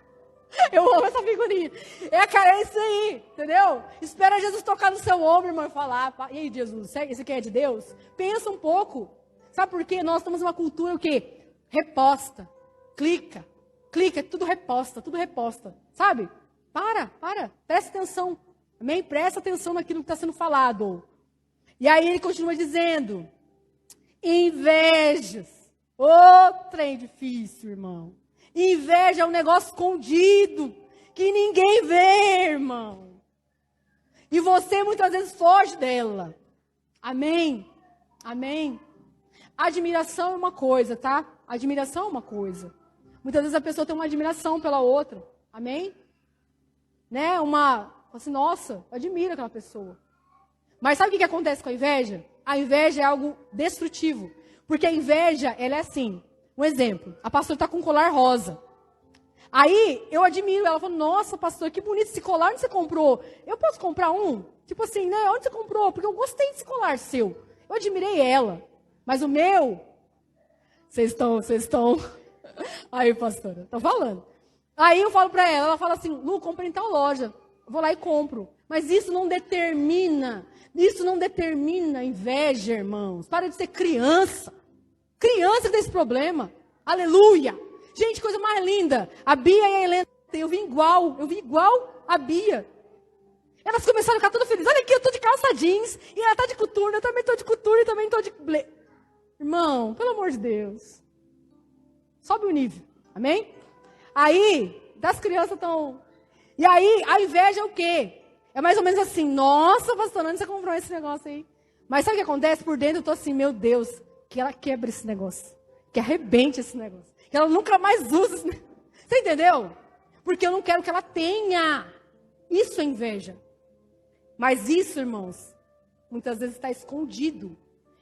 Eu amo essa figurinha. É isso aí, entendeu? Espera Jesus tocar no seu ombro, irmão, e falar, e aí, Jesus, esse aqui é de Deus? Pensa um pouco. Sabe por quê? Nós estamos numa cultura o quê? Reposta. Clica, tudo reposta. Sabe? Para. Presta atenção. Amém? Presta atenção naquilo que está sendo falado. E aí ele continua dizendo, invejas. Trem difícil, irmão. Inveja é um negócio escondido, que ninguém vê, irmão. E você muitas vezes foge dela. Amém? Admiração é uma coisa, tá? Admiração é uma coisa. Muitas vezes a pessoa tem uma admiração pela outra. Amém? Né? Assim, nossa, admira aquela pessoa. Mas sabe o que acontece com a inveja? A inveja é algo destrutivo. Porque a inveja, ela é assim. Um exemplo, a pastora está com um colar rosa. Aí eu admiro, ela falou, nossa, pastor, que bonito esse colar, onde você comprou? Eu posso comprar um? Tipo assim, né? Onde você comprou? Porque eu gostei desse colar seu. Eu admirei ela. Mas o meu, vocês estão... Aí, pastora, tô falando. Aí eu falo pra ela fala assim, Lu, compra em tal loja. Eu vou lá e compro. Mas isso não determina inveja, irmãos. Para de ser criança. Criança tem esse problema. Aleluia. Gente, coisa mais linda. A Bia e a Helena, eu vi igual a Bia. Elas começaram a ficar todas felizes. Olha aqui, eu tô de calça jeans. E ela tá de coturno, eu também tô de coturno e também tô de... Irmão, pelo amor de Deus. Sobe o nível. Amém? Aí, das crianças estão... E aí, a inveja é o quê? É mais ou menos assim, nossa, pastor, onde você comprou esse negócio aí? Mas sabe o que acontece? Por dentro eu tô assim, meu Deus, que ela quebre esse negócio. Que arrebente esse negócio. Que ela nunca mais use esse negócio. Você entendeu? Porque eu não quero que ela tenha. Isso é inveja. Mas isso, irmãos, muitas vezes está escondido.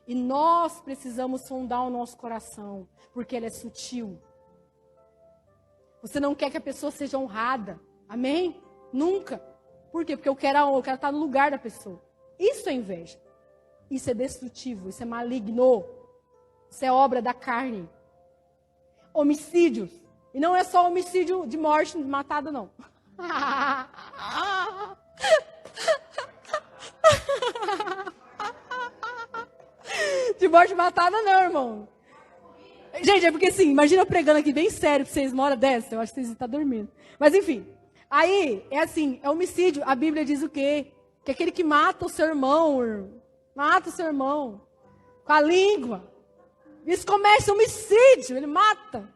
E nós precisamos sondar o nosso coração, porque ele é sutil. Você não quer que a pessoa seja honrada. Amém? Nunca. Por quê? Porque eu quero estar no lugar da pessoa. Isso é inveja. Isso é destrutivo, isso é maligno. Isso é obra da carne. Homicídios. E não é só homicídio de morte, matado, não. De morte matada, não, irmão. Gente, é porque assim, imagina eu pregando aqui bem sério pra vocês uma hora dessa. Eu acho que vocês estão dormindo. Mas enfim. Aí, é assim, é homicídio. A Bíblia diz o quê? Que aquele que mata o seu irmão, mata o seu irmão com a língua. Isso começa homicídio, ele mata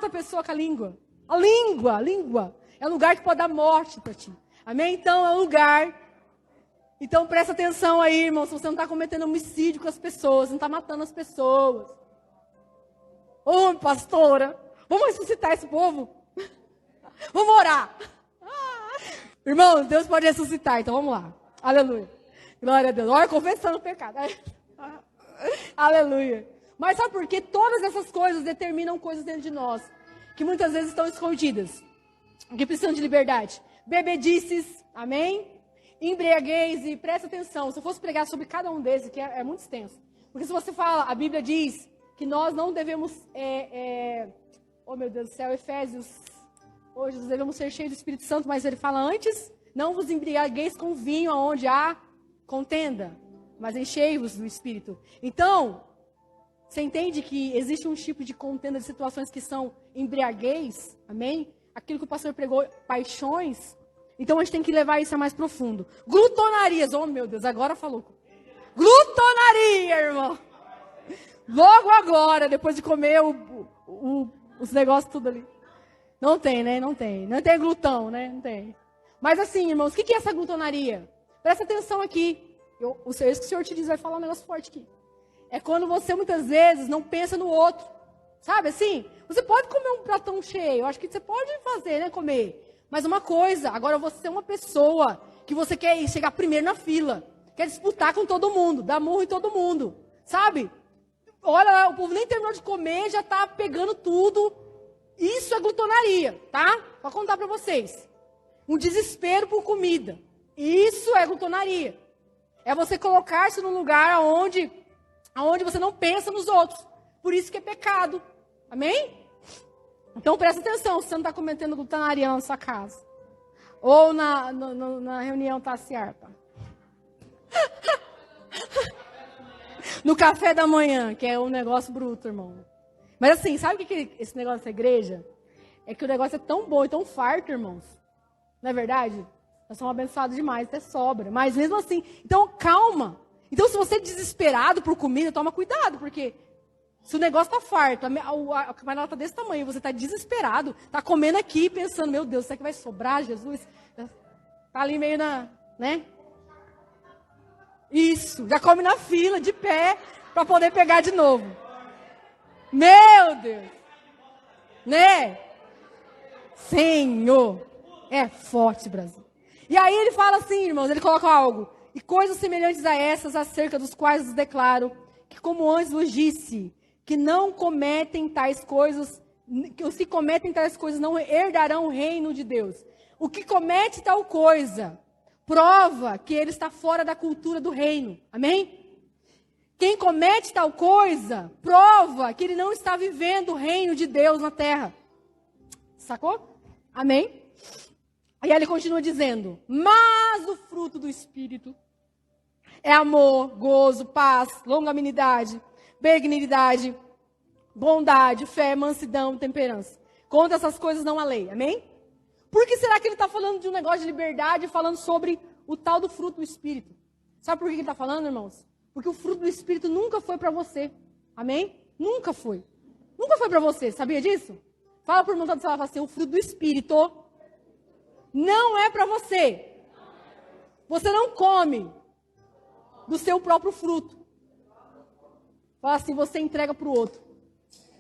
a pessoa com a língua. A língua é um lugar que pode dar morte para ti. Amém? Então, é um lugar. Então, presta atenção aí, irmão, se você não está cometendo homicídio com as pessoas, não está matando as pessoas. Ô, pastora, vamos ressuscitar esse povo? Vamos orar. Irmão, Deus pode ressuscitar, então vamos lá. Aleluia. Glória a Deus. Olha, confessando o pecado. Aleluia. Mas sabe por quê? Todas essas coisas determinam coisas dentro de nós, que muitas vezes estão escondidas, que precisam de liberdade. Bebedices, amém? Embriaguez, e presta atenção. Se eu fosse pregar sobre cada um desses, que é muito extenso. Porque se você fala, a Bíblia diz que nós não devemos, oh meu Deus do céu, Efésios, hoje nós devemos ser cheios do Espírito Santo, mas ele fala antes, não vos embriagueis com vinho onde há contenda, mas enchei-vos do Espírito. Então, você entende que existe um tipo de contenda de situações que são embriaguez, amém? Aquilo que o pastor pregou, paixões. Então a gente tem que levar isso a mais profundo. Glutonarias, oh meu Deus, agora falou. Glutonaria, irmão. Logo agora, depois de comer os negócios tudo ali. Não tem, né? Não tem. Não tem glutão, né? Não tem. Mas assim, irmãos, o que é essa glutonaria? Presta atenção aqui. Isso que o Senhor te diz, vai falar um negócio forte aqui. É quando você muitas vezes não pensa no outro. Sabe assim? Você pode comer um pratão cheio. Eu acho que você pode fazer, né? Comer. Mas uma coisa, agora você é uma pessoa que você quer chegar primeiro na fila. Quer disputar com todo mundo. Dar murro em todo mundo. Sabe? Olha lá, o povo nem terminou de comer, já tá pegando tudo. Isso é glutonaria, tá? Vou contar para vocês. Um desespero por comida. Isso é glutonaria. É você colocar-se num lugar onde você não pensa nos outros. Por isso que é pecado. Amém? Então presta atenção, se você não está cometendo glutonaria na sua casa. Ou na reunião Taciarpa. No café da manhã, que é um negócio bruto, irmão. Mas assim, sabe o que esse negócio da igreja? É que o negócio é tão bom e tão farto, irmãos. Não é verdade? Nós somos abençoados demais, até sobra. Mas mesmo assim, então calma. Então se você é desesperado por comida, toma cuidado, porque se o negócio está farto, a camarada está desse tamanho, você está desesperado, está comendo aqui pensando, meu Deus, será que vai sobrar, Jesus? Está ali meio né? Isso, já come na fila, de pé, para poder pegar de novo. Meu Deus! Né? Senhor! É forte, Brasil. E aí ele fala assim, irmãos, ele coloca algo. E coisas semelhantes a essas, acerca dos quais vos declaro, que como antes vos disse, que não cometem tais coisas, os que cometem tais coisas não herdarão o reino de Deus. O que comete tal coisa prova que ele está fora da cultura do reino. Amém? Quem comete tal coisa prova que ele não está vivendo o reino de Deus na terra. Sacou? Amém? E aí ele continua dizendo: mas o fruto do Espírito é amor, gozo, paz, longanimidade, benignidade, bondade, fé, mansidão, temperança. Contra essas coisas não há lei. Amém? Por que será que ele está falando de um negócio de liberdade, falando sobre o tal do fruto do Espírito? Sabe por que ele está falando, irmãos? Porque o fruto do Espírito nunca foi para você. Amém? Nunca foi. Nunca foi para você. Sabia disso? Fala por irmão do celular, fala assim: o fruto do Espírito não é para você. Você não come do seu próprio fruto. Fala assim, você entrega para o outro.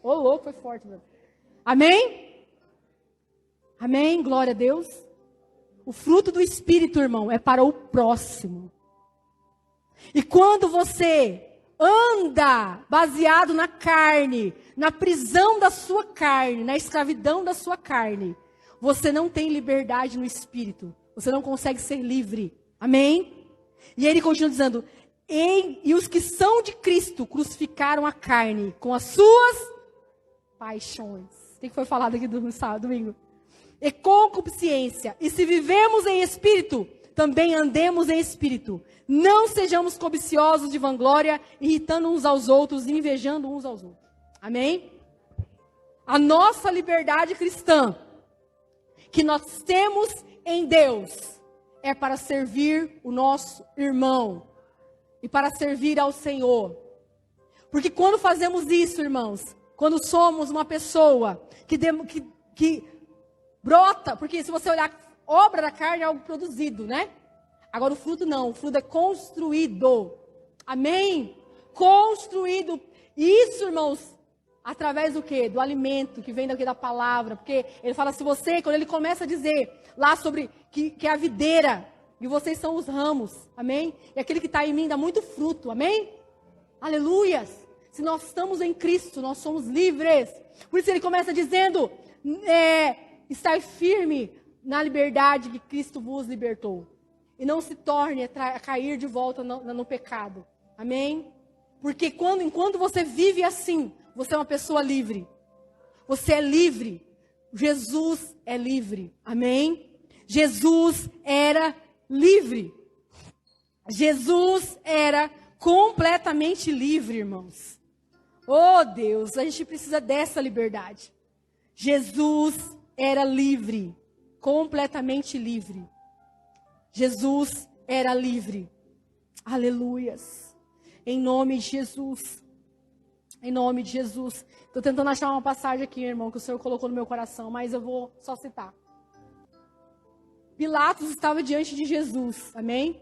Ô, louco, foi forte, meu. Amém? Amém? Glória a Deus. O fruto do Espírito, irmão, é para o próximo. E quando você anda baseado na carne, na prisão da sua carne, na escravidão da sua carne, você não tem liberdade no Espírito. Você não consegue ser livre. Amém? E ele continua dizendo: e os que são de Cristo crucificaram a carne com as suas paixões. O que foi falado aqui no sábado, domingo? E concupiscência. E se vivemos em Espírito, também andemos em Espírito. Não sejamos cobiciosos de vanglória, irritando uns aos outros, invejando uns aos outros. Amém? A nossa liberdade cristã, que nós temos em Deus, é para servir o nosso irmão e para servir ao Senhor. Porque quando fazemos isso, irmãos, quando somos uma pessoa que brota, porque se você olhar, obra da carne é algo produzido, né? Agora o fruto não, o fruto é construído. Amém? Construído. Isso, irmãos, através do quê? Do alimento que vem daqui da palavra. Porque ele fala, se você, quando ele começa a dizer lá sobre que é a videira, e vocês são os ramos, amém? E aquele que está em mim dá muito fruto, amém? Aleluias! Se nós estamos em Cristo, nós somos livres. Por isso ele começa dizendo, estar firme na liberdade que Cristo vos libertou. E não se torne a cair de volta no pecado. Amém? Porque enquanto você vive assim, você é uma pessoa livre. Você é livre. Jesus é livre. Amém? Jesus era livre. Jesus era completamente livre, irmãos. Oh, Deus, a gente precisa dessa liberdade. Jesus era livre. Completamente livre. Jesus era livre. Aleluias. Em nome de Jesus. Em nome de Jesus. Estou tentando achar uma passagem aqui, irmão, que o Senhor colocou no meu coração, mas eu vou só citar. Pilatos estava diante de Jesus. Amém?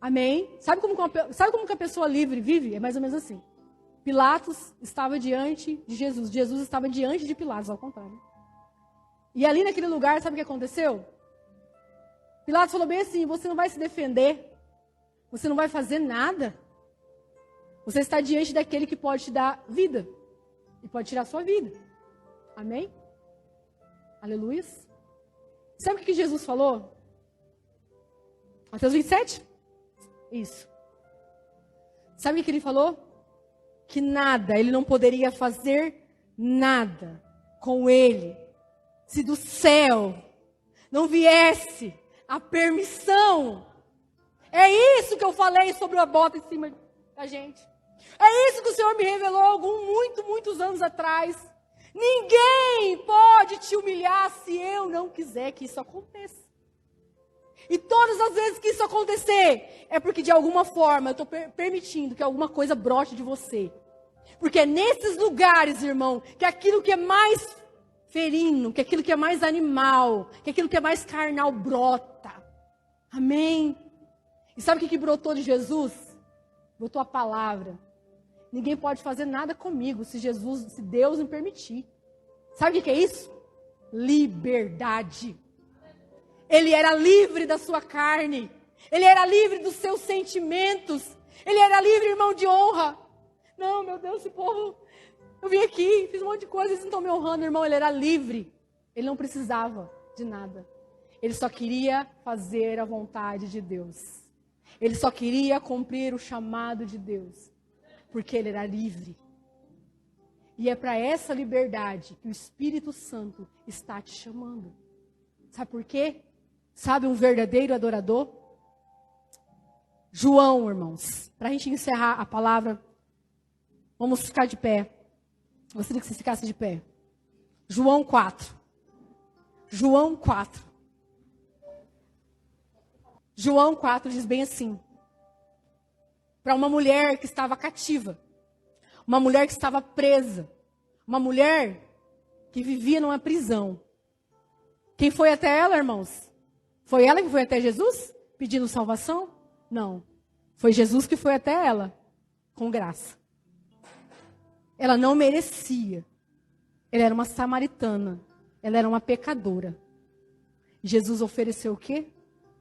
Amém? Sabe como que a pessoa livre vive? É mais ou menos assim. Pilatos estava diante de Jesus. Jesus estava diante de Pilatos, ao contrário. E ali naquele lugar, sabe o que aconteceu? Pilatos falou bem assim, você não vai se defender. Você não vai fazer nada. Você está diante daquele que pode te dar vida. E pode tirar a sua vida. Amém? Aleluia. Sabe o que Jesus falou? Mateus 27? Isso. Sabe o que ele falou? Que nada, ele não poderia fazer nada com ele, se do céu não viesse a permissão. É isso que eu falei sobre a bota em cima da gente. É isso que o Senhor me revelou muitos anos atrás. Ninguém pode te humilhar se eu não quiser que isso aconteça. E todas as vezes que isso acontecer, é porque de alguma forma eu estou permitindo que alguma coisa brote de você. Porque é nesses lugares, irmão, que aquilo que é mais ferino, que aquilo que é mais animal, que aquilo que é mais carnal brota. Amém? E sabe o que brotou de Jesus? Brotou a palavra. Ninguém pode fazer nada comigo se Deus me permitir. Sabe o que é isso? Liberdade. Ele era livre da sua carne. Ele era livre dos seus sentimentos. Ele era livre, irmão, de honra. Não, meu Deus, esse povo Eu vim aqui, fiz um monte de coisa, eles não estão me honrando, irmão. Ele era livre. Ele não precisava de nada. Ele só queria fazer a vontade de Deus. Ele só queria cumprir o chamado de Deus. Porque ele era livre. E é para essa liberdade que o Espírito Santo está te chamando. Sabe por quê? Sabe um verdadeiro adorador? João, irmãos. Para a gente encerrar a palavra, vamos ficar de pé. Gostaria que você ficasse de pé. João 4. João 4. João 4 diz bem assim. Para uma mulher que estava cativa. Uma mulher que estava presa. Uma mulher que vivia numa prisão. Quem foi até ela, irmãos? Foi ela que foi até Jesus pedindo salvação? Não. Foi Jesus que foi até ela com graça. Ela não merecia. Ela era uma samaritana. Ela era uma pecadora. Jesus ofereceu o quê?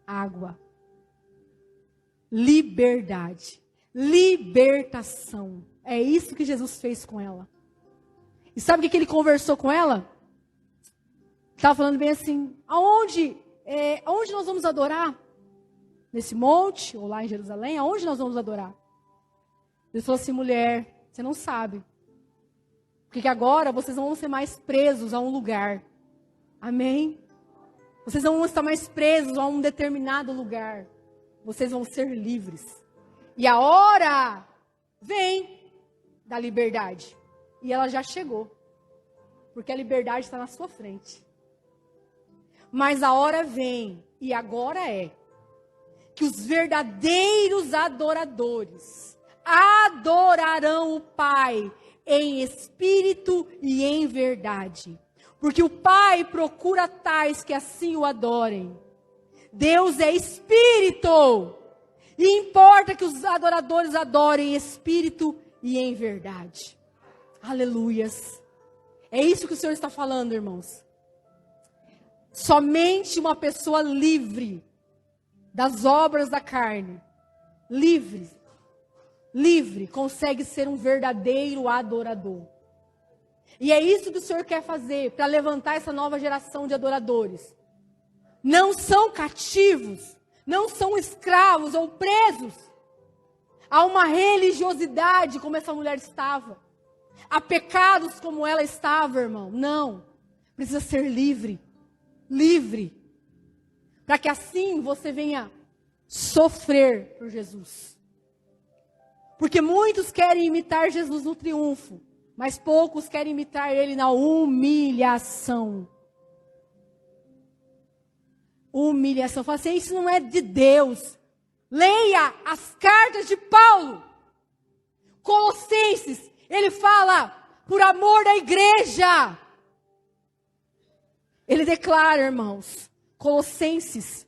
Água. Liberdade. Libertação. É isso que Jesus fez com ela. E sabe o que ele conversou com ela? Estava falando bem assim, aonde nós vamos adorar? Nesse monte, ou lá em Jerusalém, aonde nós vamos adorar? Ele falou assim, mulher, você não sabe. Porque agora vocês não vão ser mais presos a um lugar. Amém? Vocês não vão estar mais presos a um determinado lugar. Vocês vão ser livres. E a hora vem da liberdade. E ela já chegou. Porque a liberdade está na sua frente. Mas a hora vem, e agora é, que os verdadeiros adoradores adorarão o Pai em espírito e em verdade. Porque o Pai procura tais que assim o adorem. Deus é espírito. E importa que os adoradores adorem em espírito e em verdade. Aleluias. É isso que o Senhor está falando, irmãos. Somente uma pessoa livre das obras da carne, livre, consegue ser um verdadeiro adorador. E é isso que o Senhor quer fazer para levantar essa nova geração de adoradores. Não são cativos, não são escravos ou presos a uma religiosidade como essa mulher estava, a pecados como ela estava, irmão. Não, precisa ser livre. Para que assim você venha sofrer por Jesus. Porque muitos querem imitar Jesus no triunfo, mas poucos querem imitar Ele na humilhação. Humilhação. Fala assim, isso não é de Deus. Leia as cartas de Paulo. Colossenses, ele fala, por amor da igreja. Ele declara, irmãos, Colossenses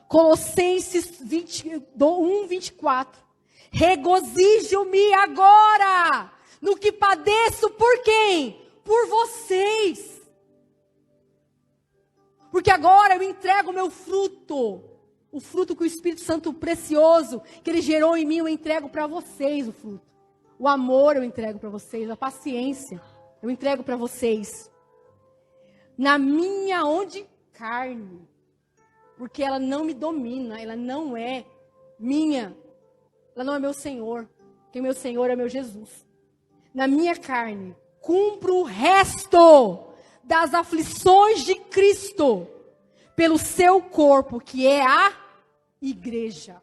1, 24. Regozijo-me agora no que padeço por quem? Por vocês. Porque agora eu entrego o meu fruto. O fruto que o Espírito Santo precioso, que Ele gerou em mim, eu entrego para vocês o fruto. O amor eu entrego para vocês, a paciência eu entrego para vocês. Na minha onde? Carne. Porque ela não me domina, ela não é minha. Ela não é meu Senhor. Quem é meu Senhor é meu Jesus. Na minha carne, cumpro o resto das aflições de Cristo pelo seu corpo, que é a igreja.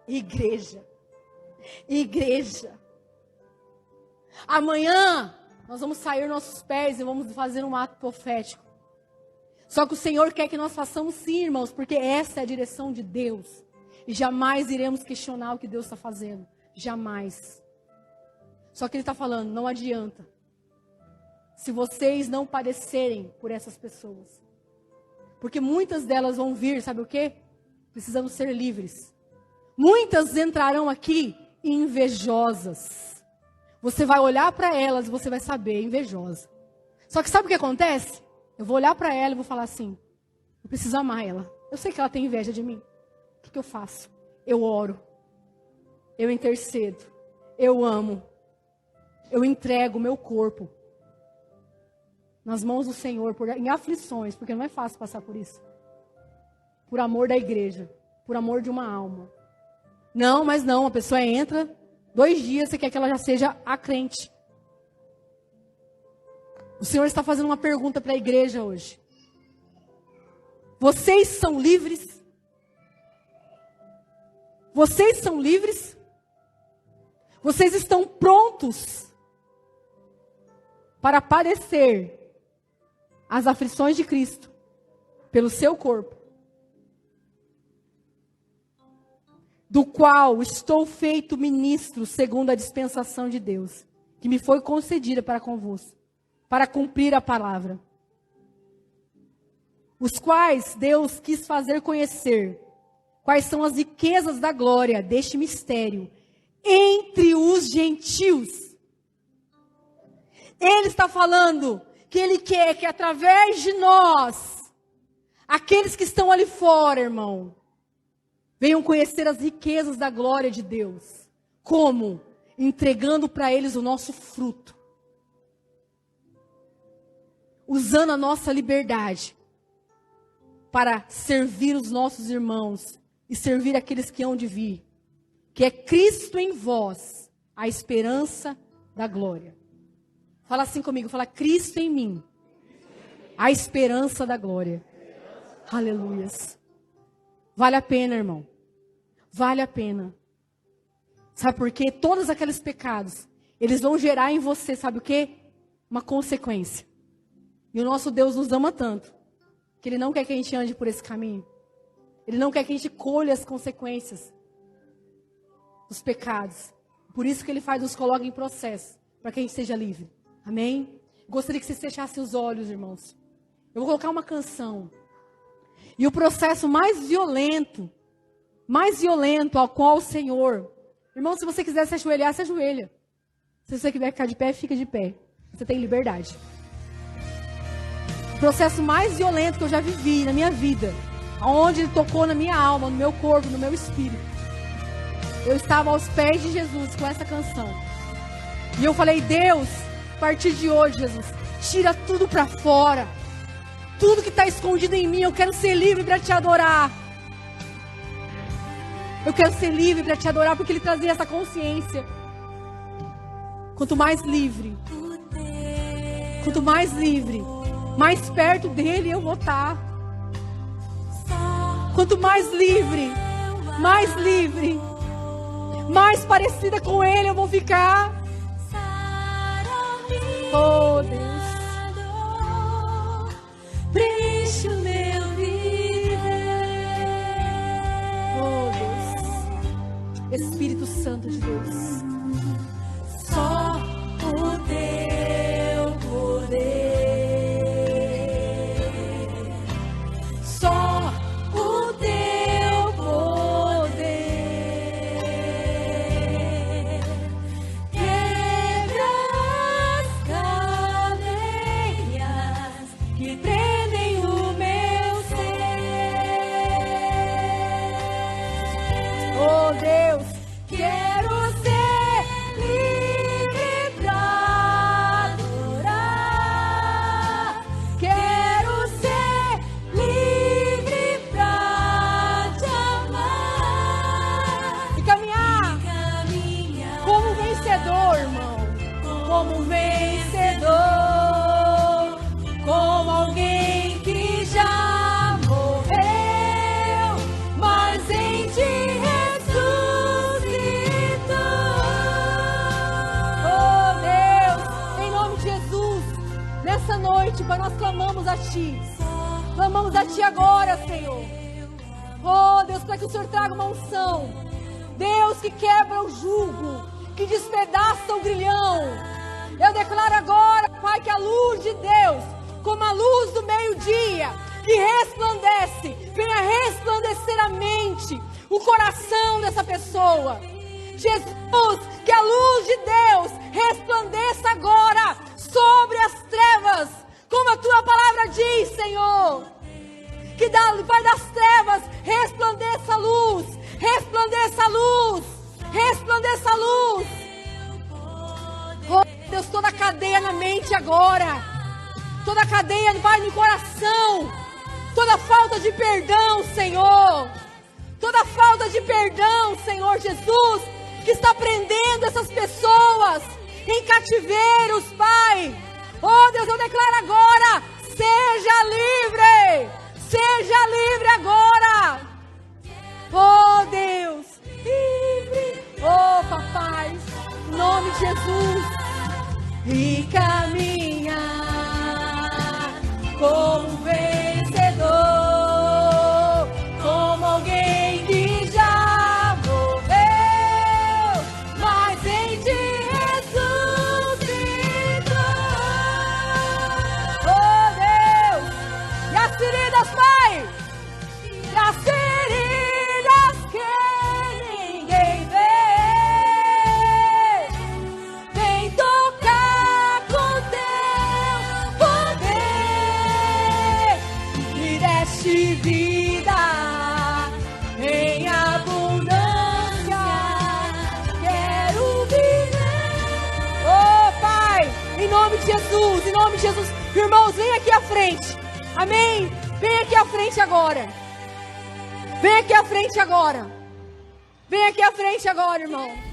Igreja. Amanhã nós vamos sair nossos pés e vamos fazer um ato profético. Só que o Senhor quer que nós façamos sim, irmãos, porque essa é a direção de Deus. E jamais iremos questionar o que Deus está fazendo. Jamais. Só que Ele está falando, não adianta. Se vocês não padecerem por essas pessoas. Porque muitas delas vão vir, sabe o quê? Precisando ser livres. Muitas entrarão aqui invejosas. Você vai olhar para elas e você vai saber, invejosa. Só que sabe o que acontece? Eu vou olhar para ela e vou falar assim, eu preciso amar ela. Eu sei que ela tem inveja de mim. O que eu faço? Eu oro. Eu intercedo. Eu amo. eu entrego o meu corpo nas mãos do Senhor, em aflições, porque não é fácil passar por isso. Por amor da igreja, por amor de uma alma. Não, mas não, a pessoa entra, 2 dias você quer que ela já seja a crente. O Senhor está fazendo uma pergunta para a igreja hoje. Vocês são livres? Vocês são livres? Vocês estão prontos para padecer as aflições de Cristo pelo seu corpo, do qual estou feito ministro segundo a dispensação de Deus, que me foi concedida para convosco, para cumprir a palavra, os quais Deus quis fazer conhecer quais são as riquezas da glória deste mistério entre os gentios. Ele está falando que Ele quer que através de nós, aqueles que estão ali fora, irmão, venham conhecer as riquezas da glória de Deus. Como? Entregando para eles o nosso fruto. Usando a nossa liberdade para servir os nossos irmãos e servir aqueles que hão de vir. Que é Cristo em vós, a esperança da glória. Fala assim comigo, fala Cristo em mim, a esperança da glória. Aleluias. Vale a pena, irmão. Vale a pena. Sabe por quê? Todos aqueles pecados, eles vão gerar em você, sabe o quê? Uma consequência. E o nosso Deus nos ama tanto, que Ele não quer que a gente ande por esse caminho. Ele não quer que a gente colhe as consequências dos pecados. Por isso que Ele nos coloca em processo, para que a gente seja livre. Amém? Gostaria que vocês fechassem os olhos, irmãos. Eu vou colocar uma canção. E o processo mais violento ao qual o Senhor... Irmão, se você quiser se ajoelhar, se ajoelha. Se você quiser ficar de pé, fica de pé. Você tem liberdade. O processo mais violento que eu já vivi na minha vida, onde Ele tocou na minha alma, no meu corpo, no meu espírito. Eu estava aos pés de Jesus com essa canção. E eu falei, Deus, a partir de hoje, Jesus, tira tudo para fora. Tudo que está escondido em mim, eu quero ser livre para te adorar. Eu quero ser livre para te adorar, porque Ele trazia essa consciência. Quanto mais livre, mais perto dEle eu vou estar. Quanto mais livre, mais parecida com Ele eu vou ficar. Oh, Deus, preenche o meu viver. Oh, Deus, Espírito Santo de Deus, só o teu poder, só o teu poder quebra as cadeias que prendem o meu ser. Oh, Deus, quero ser livre pra adorar. Quero ser livre pra te amar. E caminhar como vencedor, irmão. Como vencedor. Como alguém que já morreu, mas em ti noite, Pai, nós clamamos a Ti. Clamamos a Ti agora, Senhor. Oh, Deus, para que o Senhor traga uma unção. Deus, que quebra o jugo, que despedaça o grilhão. Eu declaro agora, Pai, que a luz de Deus, como a luz do meio-dia, que resplandece, venha resplandecer a mente, o coração dessa pessoa. Jesus, que a luz de Deus resplandeça agora sobre as trevas, como a Tua palavra diz, Senhor. Que Pai das trevas resplandeça a luz, resplandeça a luz, resplandeça a luz. Oh Deus, toda cadeia na mente agora. Toda cadeia vai no coração. Toda falta de perdão, Senhor. Toda falta de perdão, Senhor Jesus, que está prendendo essas pessoas em cativeiros, Pai. Oh, Deus, eu declaro agora, seja livre. Seja livre agora. Oh, Deus, livre. Oh, papai, em nome de Jesus. E caminhar como vencedor, como alguém que já morreu, mas em ti ressuscitou. Oh, Deus, e as feridas, Pai, e as feridas que ninguém vê, vem tocar com teu poder, me deste vida em abundância, quero viver. Oh, Pai, em nome de Jesus, em nome de Jesus. Irmãos, vem aqui à frente. Amém? Vem aqui à frente agora. Vem aqui à frente agora. Vem aqui à frente agora, irmão.